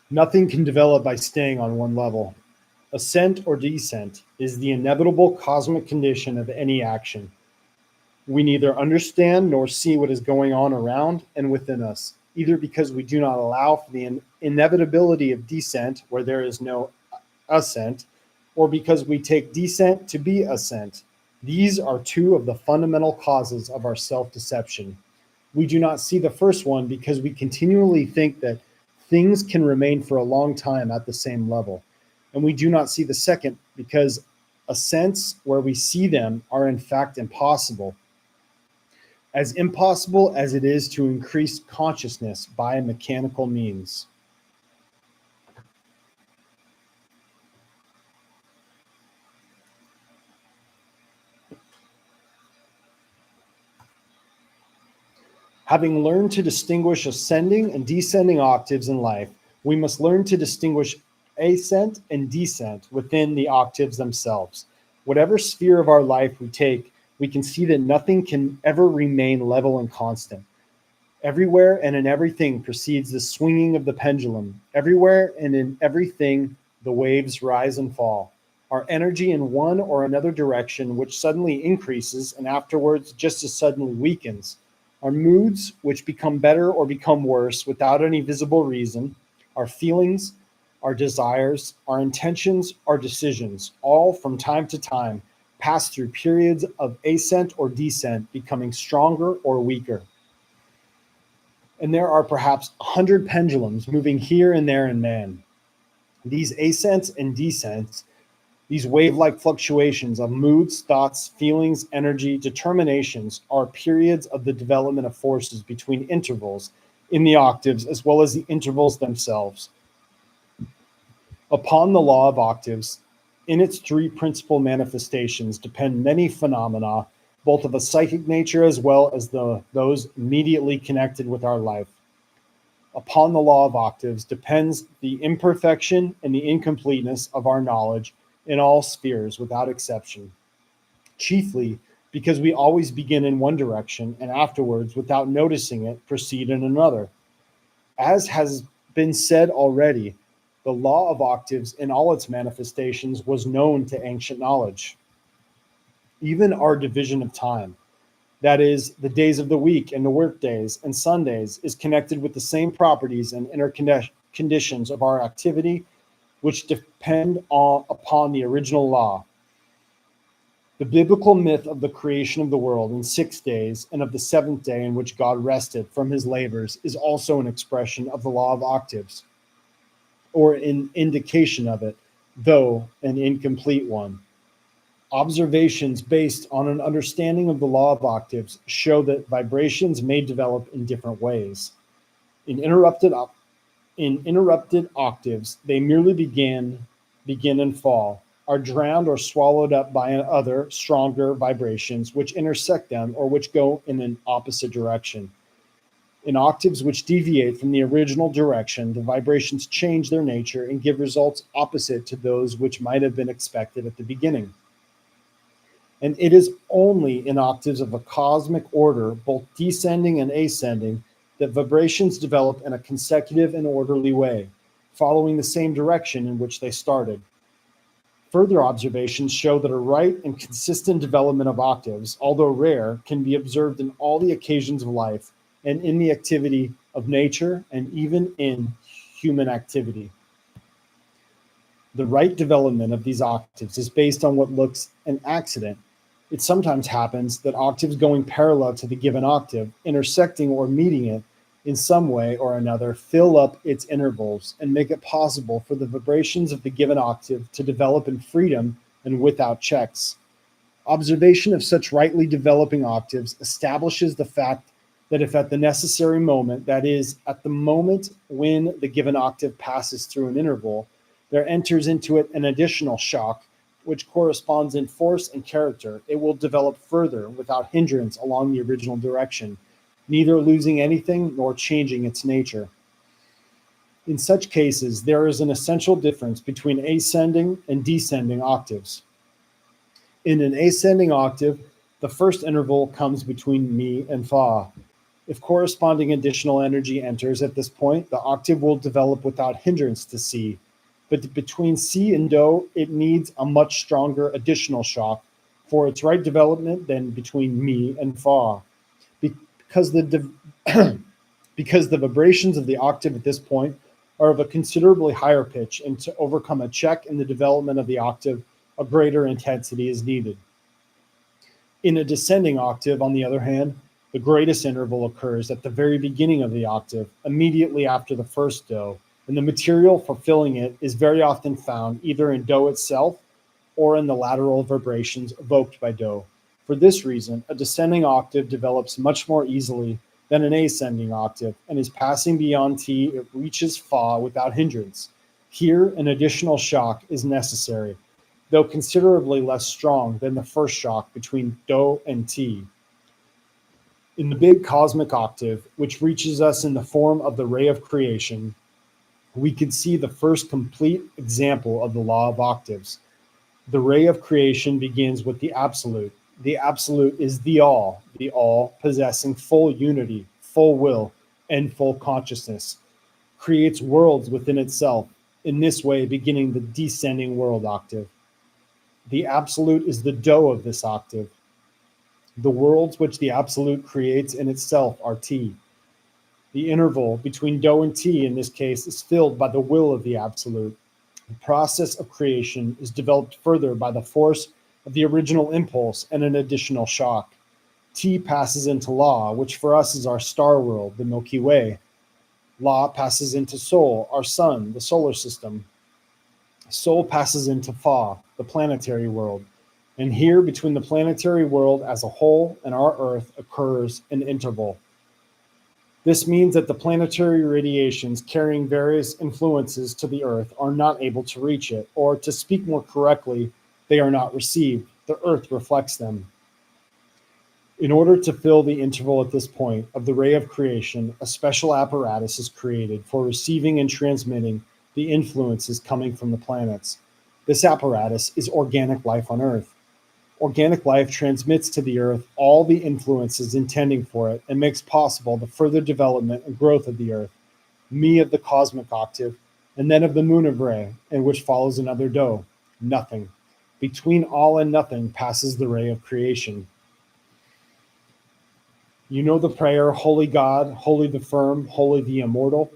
Nothing can develop by staying on one level. Ascent or descent is the inevitable cosmic condition of any action. We neither understand nor see what is going on around and within us, either because we do not allow for the inevitability of descent where there is no ascent, or because we take descent to be ascent. These are two of the fundamental causes of our self-deception. We do not see the first one because we continually think that things can remain for a long time at the same level. And we do not see the second because ascents where we see them are in fact impossible. As impossible as it is to increase consciousness by mechanical means. Having learned to distinguish ascending and descending octaves in life, we must learn to distinguish ascent and descent within the octaves themselves. Whatever sphere of our life we take, we can see that nothing can ever remain level and constant. Everywhere and in everything proceeds the swinging of the pendulum. Everywhere and in everything, the waves rise and fall. Our energy in one or another direction, which suddenly increases and afterwards just as suddenly weakens. Our moods, which become better or become worse without any visible reason. Our feelings, our desires, our intentions, our decisions, all from time to time pass through periods of ascent or descent, becoming stronger or weaker. And there are perhaps 100 pendulums moving here and there in man. These ascents and descents, these wave-like fluctuations of moods, thoughts, feelings, energy, determinations, are periods of the development of forces between intervals in the octaves as well as the intervals themselves. Upon the law of octaves, in its three principal manifestations, depend many phenomena, both of a psychic nature as well as those immediately connected with our life. Upon the law of octaves depends the imperfection and the incompleteness of our knowledge in all spheres without exception, chiefly because we always begin in one direction and afterwards, without noticing it, proceed in another. As has been said already, the law of octaves in all its manifestations was known to ancient knowledge. Even our division of time, that is, the days of the week and the work days and Sundays, is connected with the same properties and inner conditions of our activity, which depend upon the original law. The biblical myth of the creation of the world in 6 days and of the seventh day in which God rested from his labors is also an expression of the law of octaves, or an indication of it, though an incomplete one. Observations based on an understanding of the law of octaves show that vibrations may develop in different ways. In interrupted octaves, they merely begin and fall, are drowned or swallowed up by other, stronger vibrations which intersect them or which go in an opposite direction. In octaves which deviate from the original direction, the vibrations change their nature and give results opposite to those which might have been expected at the beginning. And it is only in octaves of a cosmic order, both descending and ascending, that vibrations develop in a consecutive and orderly way, following the same direction in which they started. Further observations show that a right and consistent development of octaves, although rare, can be observed in all the occasions of life and in the activity of nature and even in human activity. The right development of these octaves is based on what looks an accident. It sometimes happens that octaves going parallel to the given octave, intersecting or meeting it in some way or another, fill up its intervals and make it possible for the vibrations of the given octave to develop in freedom and without checks. Observation of such rightly developing octaves establishes the fact that if at the necessary moment, that is, at the moment when the given octave passes through an interval, there enters into it an additional shock, which corresponds in force and character, it will develop further without hindrance along the original direction, neither losing anything nor changing its nature. In such cases, there is an essential difference between ascending and descending octaves. In an ascending octave, the first interval comes between mi and fa. If corresponding additional energy enters at this point, the octave will develop without hindrance to si. But between si and do, it needs a much stronger additional shock for its right development than between mi and fa. Because the vibrations of the octave at this point are of a considerably higher pitch, and to overcome a check in the development of the octave, a greater intensity is needed. In a descending octave, on the other hand, the greatest interval occurs at the very beginning of the octave, immediately after the first do, and the material for filling it is very often found either in do itself or in the lateral vibrations evoked by do. For this reason, a descending octave develops much more easily than an ascending octave, and is passing beyond ti, it reaches fa without hindrance. Here, an additional shock is necessary, though considerably less strong than the first shock between do and ti. In the big cosmic octave, which reaches us in the form of the ray of creation, we can see the first complete example of the law of octaves. The ray of creation begins with the absolute. The absolute is the all possessing full unity, full will, and full consciousness, creates worlds within itself, in this way beginning the descending world octave. The absolute is the dough of this octave. The worlds which the absolute creates in itself are T. The interval between dough and T in this case is filled by the will of the absolute. The process of creation is developed further by the force of the original impulse and an additional shock. T passes into law, which for us is our star world, the Milky Way. Law passes into soul, our sun, the solar system. Soul passes into Fa, the planetary world. And here, between the planetary world as a whole and our Earth, occurs an interval. This means that the planetary radiations carrying various influences to the Earth are not able to reach it, or to speak more correctly, they are not received. The Earth reflects them. In order to fill the interval at this point of the ray of creation, a special apparatus is created for receiving and transmitting the influences coming from the planets. This apparatus is organic life on Earth. Organic life transmits to the Earth all the influences intending for it and makes possible the further development and growth of the Earth, me of the cosmic octave, and then of the moon of ray, in which follows another dough, nothing. Between all and nothing passes the ray of creation. You know the prayer, Holy God, Holy the Firm, Holy the Immortal?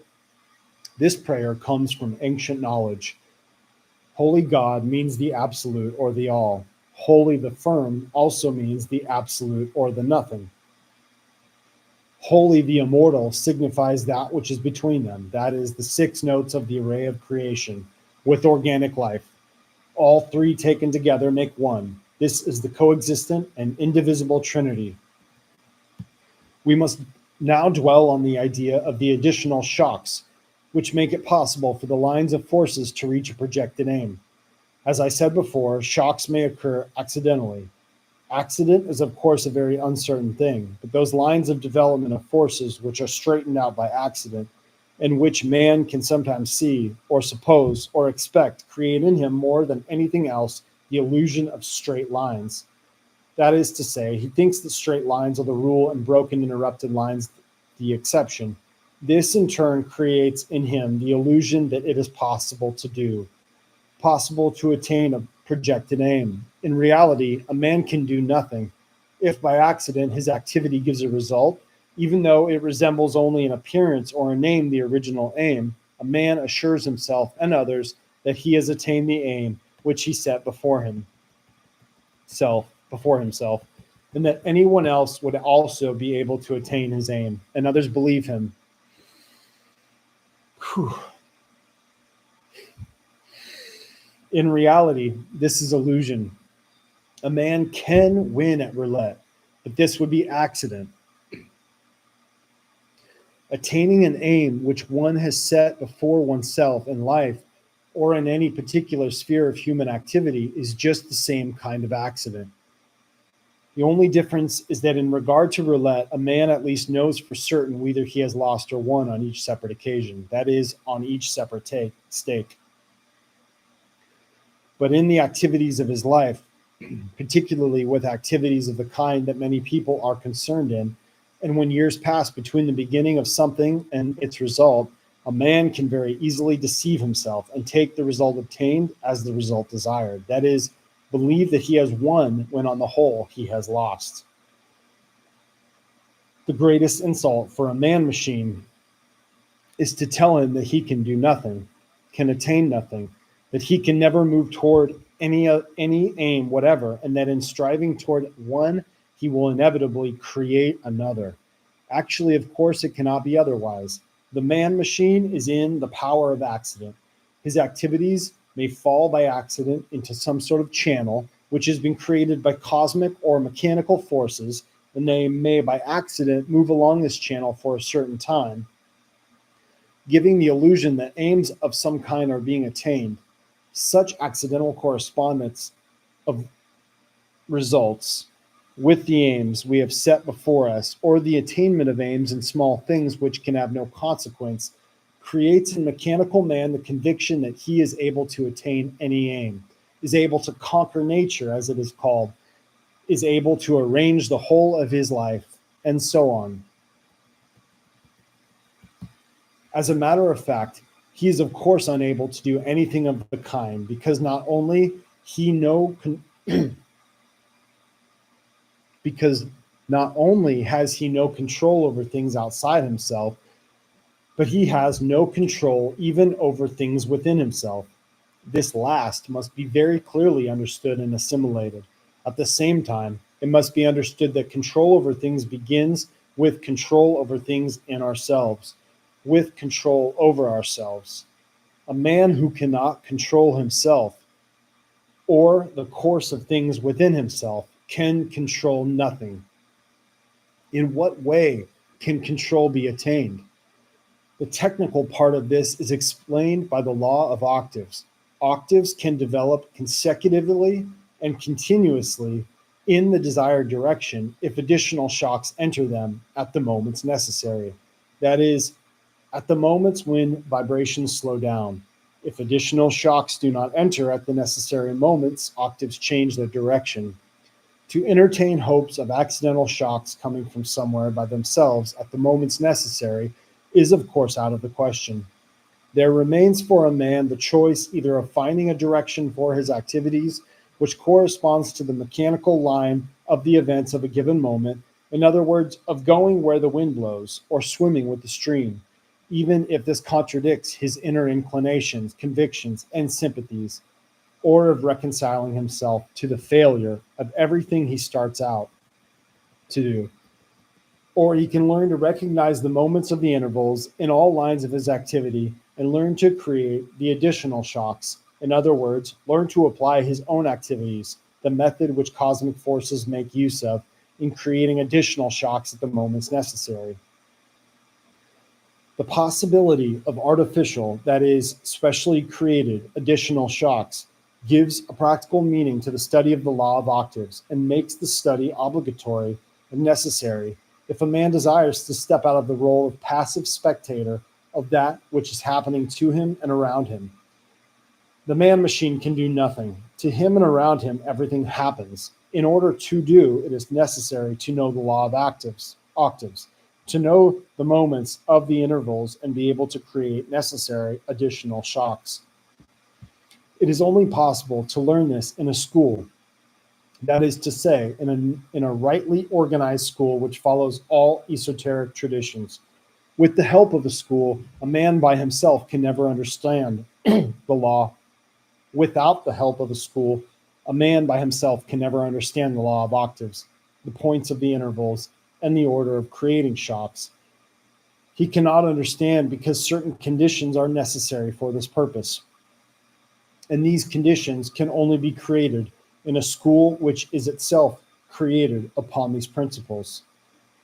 This prayer comes from ancient knowledge. Holy God means the absolute or the all. Holy the Firm also means the absolute or the nothing. Holy the Immortal signifies that which is between them. That is the 6 notes of the array of creation with organic life. All 3 taken together make one. This is the coexistent and indivisible Trinity. We must now dwell on the idea of the additional shocks, which make it possible for the lines of forces to reach a projected aim. As I said before, shocks may occur accidentally. Accident is, of course, a very uncertain thing, but those lines of development of forces which are straightened out by accident, and which man can sometimes see, or suppose, or expect, create in him more than anything else the illusion of straight lines. That is to say, he thinks that straight lines are the rule and broken, interrupted lines the exception. This, in turn, creates in him the illusion that it is possible to do, possible to attain a projected aim. In reality, a man can do nothing. If by accident his activity gives a result, even though it resembles only in appearance or in name the original aim, a man assures himself and others that he has attained the aim which he set before himself, and that anyone else would also be able to attain his aim, and others believe him. Whew. In reality, this is illusion. A man can win at roulette, but this would be accident. Attaining an aim which one has set before oneself in life or in any particular sphere of human activity is just the same kind of accident. The only difference is that in regard to roulette, a man at least knows for certain whether he has lost or won on each separate occasion, that is, on each separate stake. But in the activities of his life, particularly with activities of the kind that many people are concerned in, and when years pass between the beginning of something and its result, a man can very easily deceive himself and take the result obtained as the result desired. That is, believe that he has won when on the whole he has lost. The greatest insult for a man machine is to tell him that he can do nothing, can attain nothing, that he can never move toward any aim whatever, and that in striving toward one, he will inevitably create another. Actually, of course, it cannot be otherwise. The man machine is in the power of accident. His activities may fall by accident into some sort of channel which has been created by cosmic or mechanical forces, and they may by accident move along this channel for a certain time, giving the illusion that aims of some kind are being attained. Such accidental correspondence of results with the aims we have set before us, or the attainment of aims in small things which can have no consequence, creates in mechanical man the conviction that he is able to attain any aim, is able to conquer nature, as it is called, is able to arrange the whole of his life, and so on. As a matter of fact, he is of course unable to do anything of the kind, because not only he no because not only has he no control over things outside himself, but he has no control even over things within himself. This last must be very clearly understood and assimilated. At the same time, it must be understood that control over things begins with control over things in ourselves, with control over ourselves. A man who cannot control himself or the course of things within himself can control nothing. In what way can control be attained? The technical part of this is explained by the law of octaves. Octaves can develop consecutively and continuously in the desired direction if additional shocks enter them at the moments necessary. That is, at the moments when vibrations slow down. If additional shocks do not enter at the necessary moments, octaves change their direction. To entertain hopes of accidental shocks coming from somewhere by themselves at the moments necessary is of course out of the question. There remains for a man the choice either of finding a direction for his activities which corresponds to the mechanical line of the events of a given moment, in other words, of going where the wind blows, or swimming with the stream, even if this contradicts his inner inclinations, convictions, and sympathies, or of reconciling himself to the failure of everything he starts out to do. Or he can learn to recognize the moments of the intervals in all lines of his activity and learn to create the additional shocks. In other words, learn to apply his own activities, the method which cosmic forces make use of in creating additional shocks at the moments necessary. The possibility of artificial, that is, specially created, additional shocks gives a practical meaning to the study of the law of octaves and makes the study obligatory and necessary if a man desires to step out of the role of passive spectator of that which is happening to him and around him. The man machine can do nothing. To him and around him, everything happens. In order to do, it is necessary to know the law of octaves, to know the moments of the intervals and be able to create necessary additional shocks. It is only possible to learn this in a school, that is to say, in a rightly organized school which follows all esoteric traditions. With the help of a school, a man by himself can never understand the law. Without the help of a school, a man by himself can never understand the law of octaves, the points of the intervals, and the order of creating shocks. He cannot understand because certain conditions are necessary for this purpose. And these conditions can only be created in a school which is itself created upon these principles.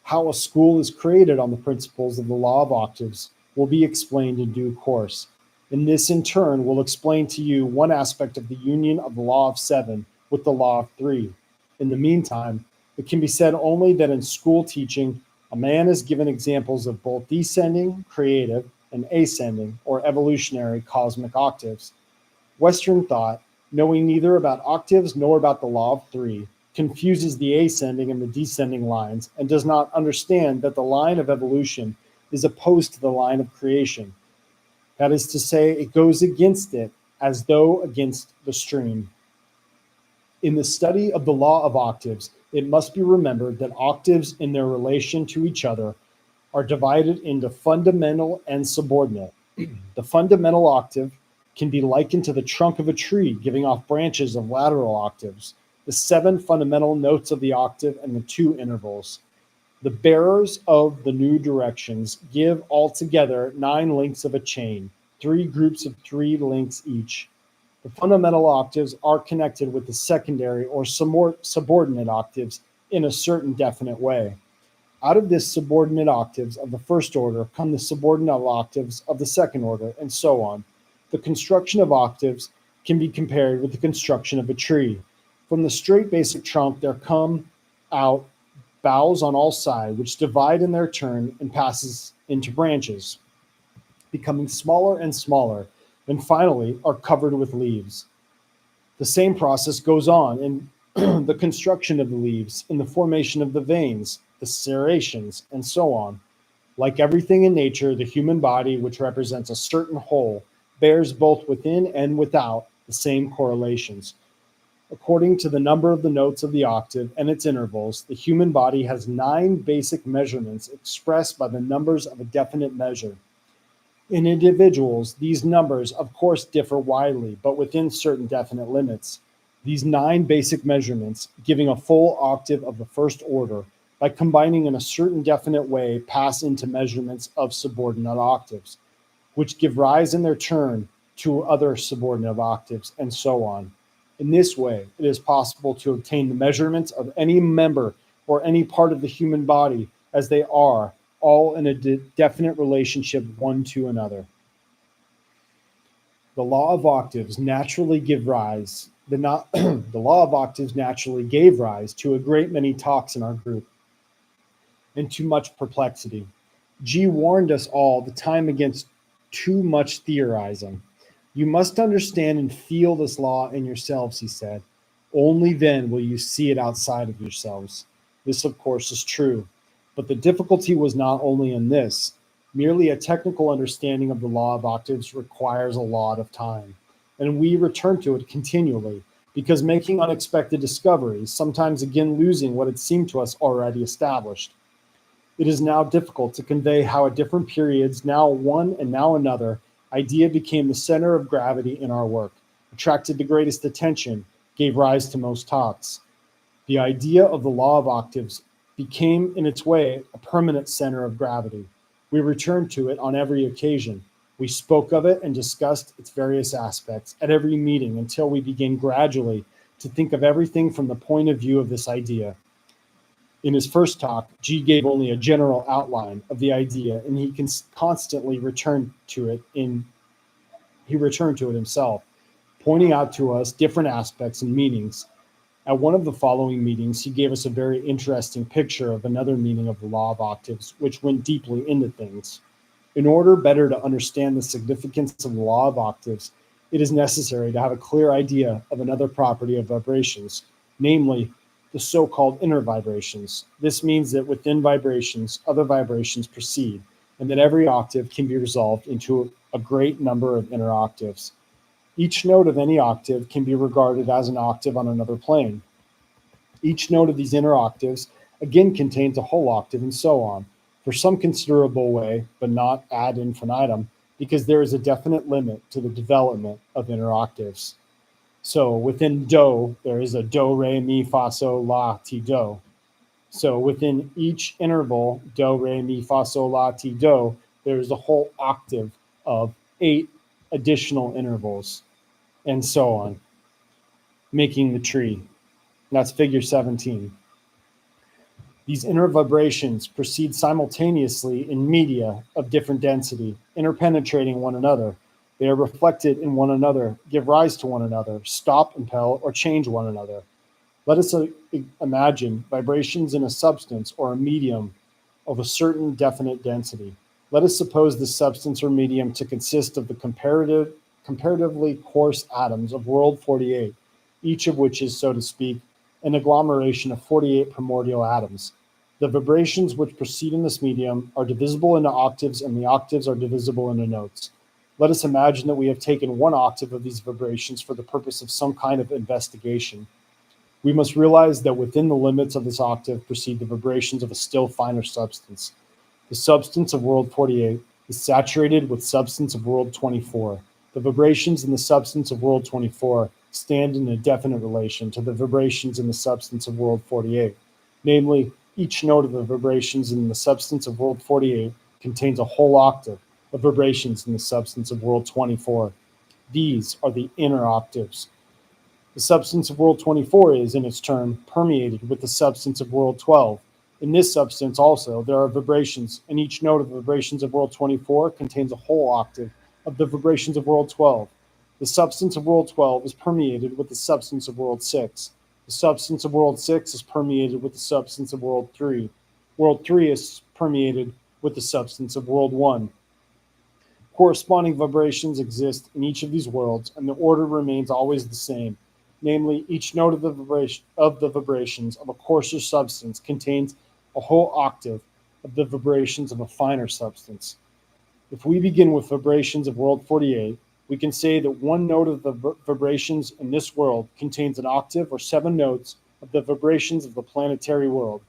How a school is created on the principles of the law of octaves will be explained in due course. And this in turn will explain to you one aspect of the union of the law of 7 with the law of 3. In the meantime, it can be said only that in school teaching, a man is given examples of both descending, creative, and ascending, or evolutionary cosmic octaves. Western thought, knowing neither about octaves nor about the law of 3, confuses the ascending and the descending lines and does not understand that the line of evolution is opposed to the line of creation. That is to say, it goes against it as though against the stream. In the study of the law of octaves, it must be remembered that octaves in their relation to each other are divided into fundamental and subordinate. The fundamental octave can be likened to the trunk of a tree, giving off branches of lateral octaves, the 7 fundamental notes of the octave and the 2 intervals. The bearers of the new directions give altogether 9 links of a chain, 3 groups of 3 links each. The fundamental octaves are connected with the secondary or subordinate octaves in a certain definite way. Out of this subordinate octaves of the first order come the subordinate octaves of the second order, and so on. The construction of octaves can be compared with the construction of a tree. From the straight basic trunk, there come out boughs on all sides, which divide in their turn and passes into branches, becoming smaller and smaller, and finally are covered with leaves. The same process goes on in the construction of the leaves, in the formation of the veins, the serrations, and so on. Like everything in nature, the human body, which represents a certain whole, bears both within and without the same correlations. According to the number of the notes of the octave and its intervals, the human body has 9 basic measurements expressed by the numbers of a definite measure. In individuals, these numbers, of course, differ widely, but within certain definite limits. These 9 basic measurements, giving a full octave of the first order, by combining in a certain definite way, pass into measurements of subordinate octaves, which give rise in their turn to other subordinate octaves, and so on. In this way, it is possible to obtain the measurements of any member or any part of the human body as they are, all in a definite relationship one to another. The law of octaves naturally give rise. The law of octaves naturally gave rise to a great many talks in our group and to much perplexity. G warned us all the time against too much theorizing. You must understand and feel this law in yourselves, he said. Only then will you see it outside of yourselves. This, of course, is true. But the difficulty was not only in this. Merely a technical understanding of the law of octaves requires a lot of time, and we return to it continually, because making unexpected discoveries, sometimes again losing what had seemed to us already established. It is now difficult to convey how at different periods, now one and now another, idea became the center of gravity in our work, attracted the greatest attention, gave rise to most talks. The idea of the law of octaves became, in its way, a permanent center of gravity. We returned to it on every occasion. We spoke of it and discussed its various aspects at every meeting until we began gradually to think of everything from the point of view of this idea. In his first talk, G gave only a general outline of the idea, and he constantly returned to it himself, pointing out to us different aspects and meanings. At one of the following meetings, he gave us a very interesting picture of another meaning of the law of octaves, which went deeply into things. In order better to understand the significance of the law of octaves, it is necessary to have a clear idea of another property of vibrations, namely the so-called inner vibrations. This means that within vibrations, other vibrations proceed, and that every octave can be resolved into a great number of inner octaves. Each note of any octave can be regarded as an octave on another plane. Each note of these inner octaves again contains a whole octave, and so on, for some considerable way, but not ad infinitum, because there is a definite limit to the development of inner octaves. So within do, there is a do, re, mi, fa, sol, la, ti, do. So within each interval, do, re, mi, fa, sol, la, ti, do, there is a whole octave of 8 additional intervals, and so on, making the tree. That's figure 17. These inner vibrations proceed simultaneously in media of different density, interpenetrating one another. They are reflected in one another, give rise to one another, stop, impel, or change one another. Let us imagine vibrations in a substance or a medium of a certain definite density. Let us suppose the substance or medium to consist of the comparatively coarse atoms of world 48, each of which is, so to speak, an agglomeration of 48 primordial atoms. The vibrations which proceed in this medium are divisible into octaves, and the octaves are divisible into notes. Let us imagine that we have taken one octave of these vibrations for the purpose of some kind of investigation. We must realize that within the limits of this octave proceed the vibrations of a still finer substance. The substance of world 48 is saturated with substance of world 24. The vibrations in the substance of world 24 stand in a definite relation to the vibrations in the substance of world 48. Namely, each note of the vibrations in the substance of world 48 contains a whole octave of vibrations in the substance of world 24. These are the inner octaves. The substance of world 24 is, in its turn, permeated with the substance of world 12. In this substance also, there are vibrations, and each note of the vibrations of world 24 contains a whole octave of the vibrations of world 12. The substance of world 12 is permeated with the substance of world 6. The substance of world 6 is permeated with the substance of world 3. World 3 is permeated with the substance of world 1. Corresponding vibrations exist in each of these worlds, and the order remains always the same. Namely, each note of the vibrations of a coarser substance contains a whole octave of the vibrations of a finer substance. If we begin with vibrations of world 48, we can say that one note of the vibrations in this world contains an octave or 7 notes of the vibrations of the planetary world.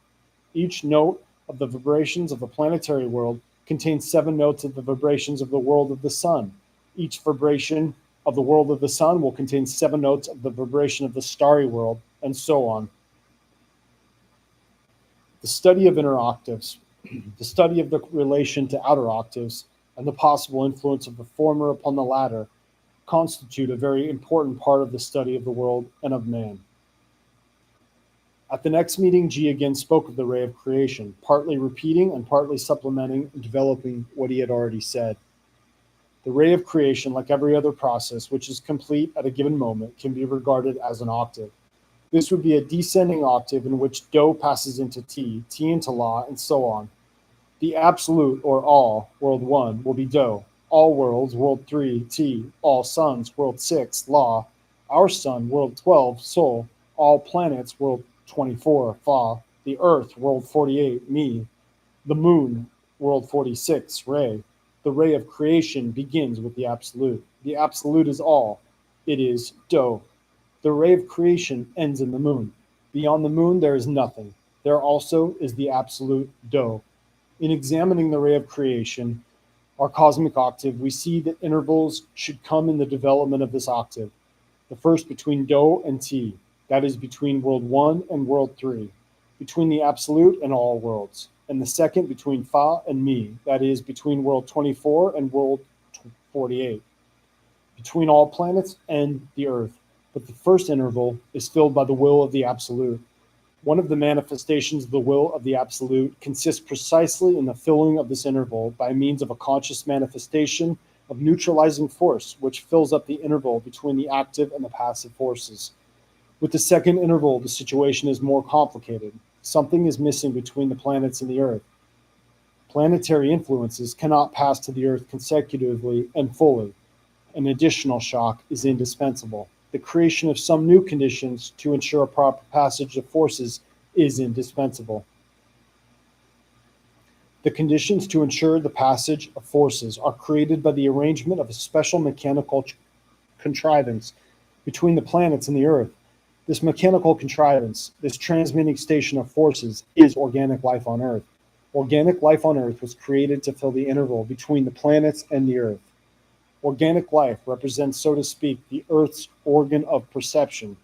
Each note of the vibrations of the planetary world contains 7 notes of the vibrations of the world of the sun. Each vibration of the world of the sun will contain 7 notes of the vibration of the starry world, and so on. The study of inner octaves, the study of the relation to outer octaves, and the possible influence of the former upon the latter constitute a very important part of the study of the world and of man. At the next meeting, G again spoke of the ray of creation, partly repeating and partly supplementing and developing what he had already said. The ray of creation, like every other process which is complete at a given moment, can be regarded as an octave. This would be a descending octave in which Do passes into T, T into La, and so on. The absolute, or all, world 1, will be Do. All worlds, world 3, T. All suns, world 6, La. Our sun, world 12, Sol. All planets, world 24, Fa. The earth, world 48, Mi. The moon, world 46, Re. The ray of creation begins with the absolute. The absolute is all. It is Do. The ray of creation ends in the moon. Beyond the moon, there is nothing. There also is the absolute Do. In examining the ray of creation, our cosmic octave, we see that intervals should come in the development of this octave. The first between Do and T, that is between world 1 and world 3, between the absolute and all worlds, and the second between Fa and Mi, that is between world 24 and world 48, between all planets and the earth. But the first interval is filled by the will of the absolute. One of the manifestations of the will of the absolute consists precisely in the filling of this interval by means of a conscious manifestation of neutralizing force, which fills up the interval between the active and the passive forces. With the second interval, the situation is more complicated. Something is missing between the planets and the Earth. Planetary influences cannot pass to the Earth consecutively and fully. An additional shock is indispensable. The creation of some new conditions to ensure a proper passage of forces is indispensable. The conditions to ensure the passage of forces are created by the arrangement of a special mechanical contrivance between the planets and the Earth. This mechanical contrivance, this transmitting station of forces, is organic life on Earth. Organic life on Earth was created to fill the interval between the planets and the Earth. Organic life represents, so to speak, the Earth's organ of perception.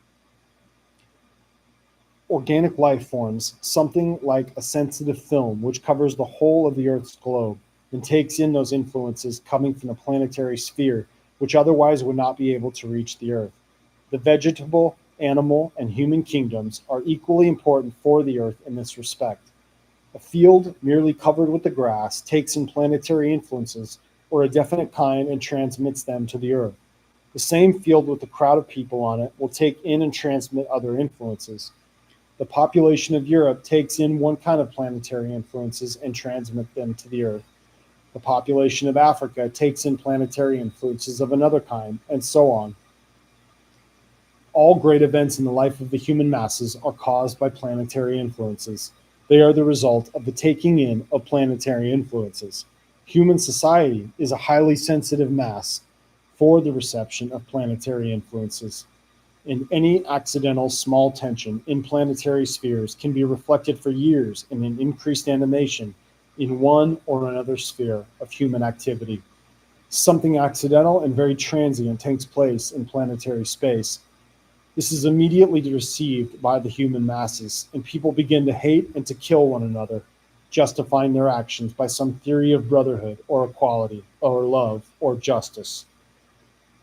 Organic life forms something like a sensitive film which covers the whole of the Earth's globe and takes in those influences coming from the planetary sphere, which otherwise would not be able to reach the Earth. The vegetable, animal, and human kingdoms are equally important for the Earth in this respect. A field merely covered with the grass takes in planetary influences or a definite kind and transmits them to the Earth. The same field with a crowd of people on it will take in and transmit other influences. The population of Europe takes in one kind of planetary influences and transmit them to the Earth. The population of Africa takes in planetary influences of another kind, and so on. All great events in the life of the human masses are caused by planetary influences. They are the result of the taking in of planetary influences. Human society is a highly sensitive mass for the reception of planetary influences. And any accidental small tension in planetary spheres can be reflected for years in an increased animation in one or another sphere of human activity. Something accidental and very transient takes place in planetary space. This is immediately received by the human masses, and people begin to hate and to kill one another, justifying their actions by some theory of brotherhood or equality or love or justice.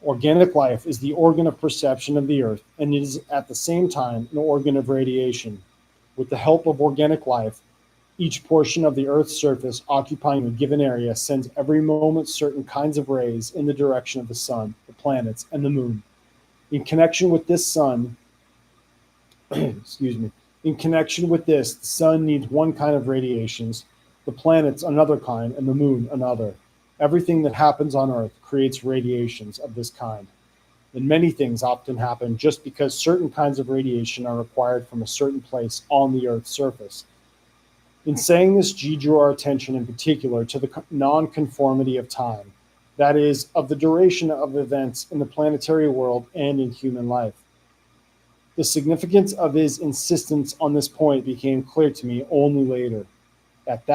Organic life is the organ of perception of the Earth, and it is at the same time an organ of radiation. With the help of organic life, each portion of the Earth's surface occupying a given area sends every moment certain kinds of rays in the direction of the sun, the planets, and the moon. In connection with this sun, excuse me. In connection with this, the sun needs one kind of radiations, the planets another kind, and the moon another. Everything that happens on Earth creates radiations of this kind. And many things often happen just because certain kinds of radiation are required from a certain place on the Earth's surface. In saying this, G drew our attention in particular to the non-conformity of time, that is, of the duration of events in the planetary world and in human life. The significance of his insistence on this point became clear to me only later. At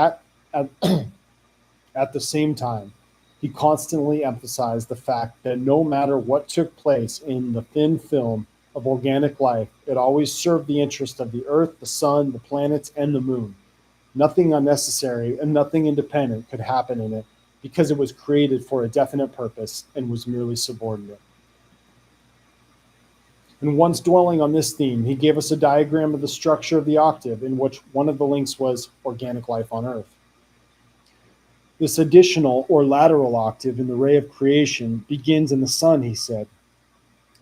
the same time, he constantly emphasized the fact that no matter what took place in the thin film of organic life, it always served the interest of the Earth, the Sun, the planets, and the Moon. Nothing unnecessary and nothing independent could happen in it because it was created for a definite purpose and was merely subordinate. And once dwelling on this theme, he gave us a diagram of the structure of the octave in which one of the links was organic life on Earth. This additional or lateral octave in the ray of creation begins in the sun, he said.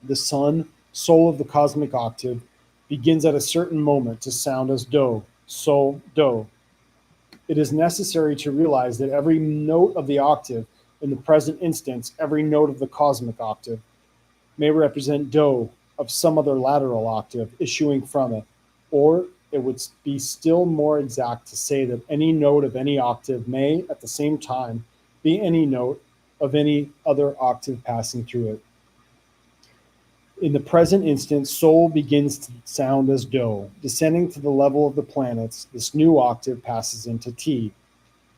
The sun, soul of the cosmic octave, begins at a certain moment to sound as do, sol, do. It is necessary to realize that every note of the octave, in the present instance, every note of the cosmic octave, may represent do of some other lateral octave issuing from it, or it would be still more exact to say that any note of any octave may, at the same time, be any note of any other octave passing through it. In the present instance, sol begins to sound as do. Descending to the level of the planets, this new octave passes into T.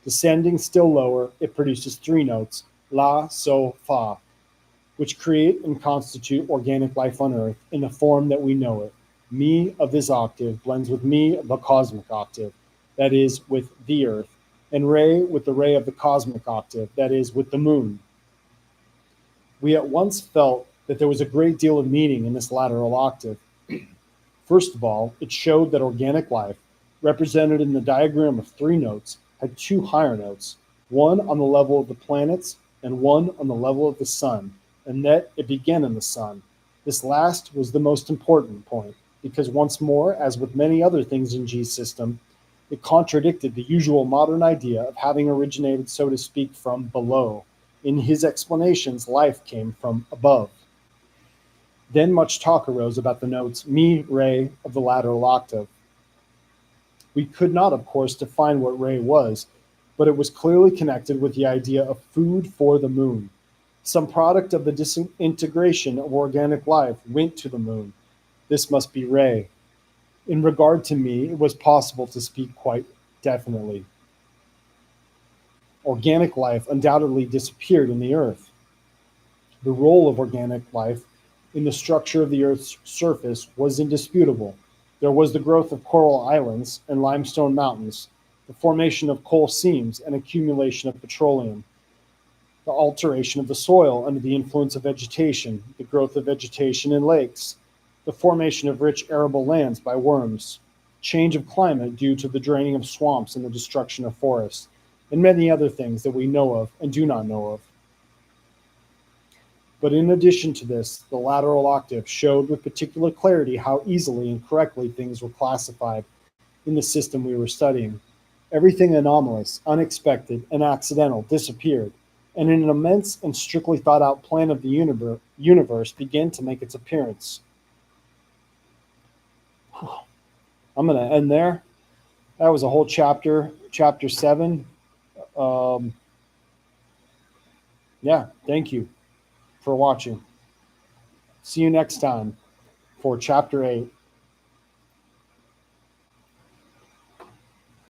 Descending still lower, it produces three notes, la, so, fa, which create and constitute organic life on Earth in the form that we know it. Me of this octave blends with me of the cosmic octave, that is, with the Earth, and Re with the ray of the cosmic octave, that is, with the moon. We at once felt that there was a great deal of meaning in this lateral octave. First of all, it showed that organic life, represented in the diagram of three notes, had two higher notes, one on the level of the planets and one on the level of the sun, and that it began in the sun. This last was the most important point, because once more, as with many other things in G's system, it contradicted the usual modern idea of having originated, so to speak, from below. In his explanations, life came from above. Then much talk arose about the notes mi, re of the lateral octave. We could not, of course, define what re was, but it was clearly connected with the idea of food for the moon. Some product of the disintegration of organic life went to the moon. This must be re. In regard to me, it was possible to speak quite definitely. Organic life undoubtedly disappeared in the Earth. The role of organic life in the structure of the Earth's surface was indisputable. There was the growth of coral islands and limestone mountains, the formation of coal seams and accumulation of petroleum, the alteration of the soil under the influence of vegetation, the growth of vegetation in lakes, the formation of rich arable lands by worms, change of climate due to the draining of swamps and the destruction of forests, and many other things that we know of and do not know of. But in addition to this, the lateral octave showed with particular clarity how easily and correctly things were classified in the system we were studying. Everything anomalous, unexpected, and accidental disappeared, and an immense and strictly thought out plan of the universe began to make its appearance. I'm going to end there. That was a whole chapter, chapter 7. Yeah, thank you for watching. See you next time for chapter 8.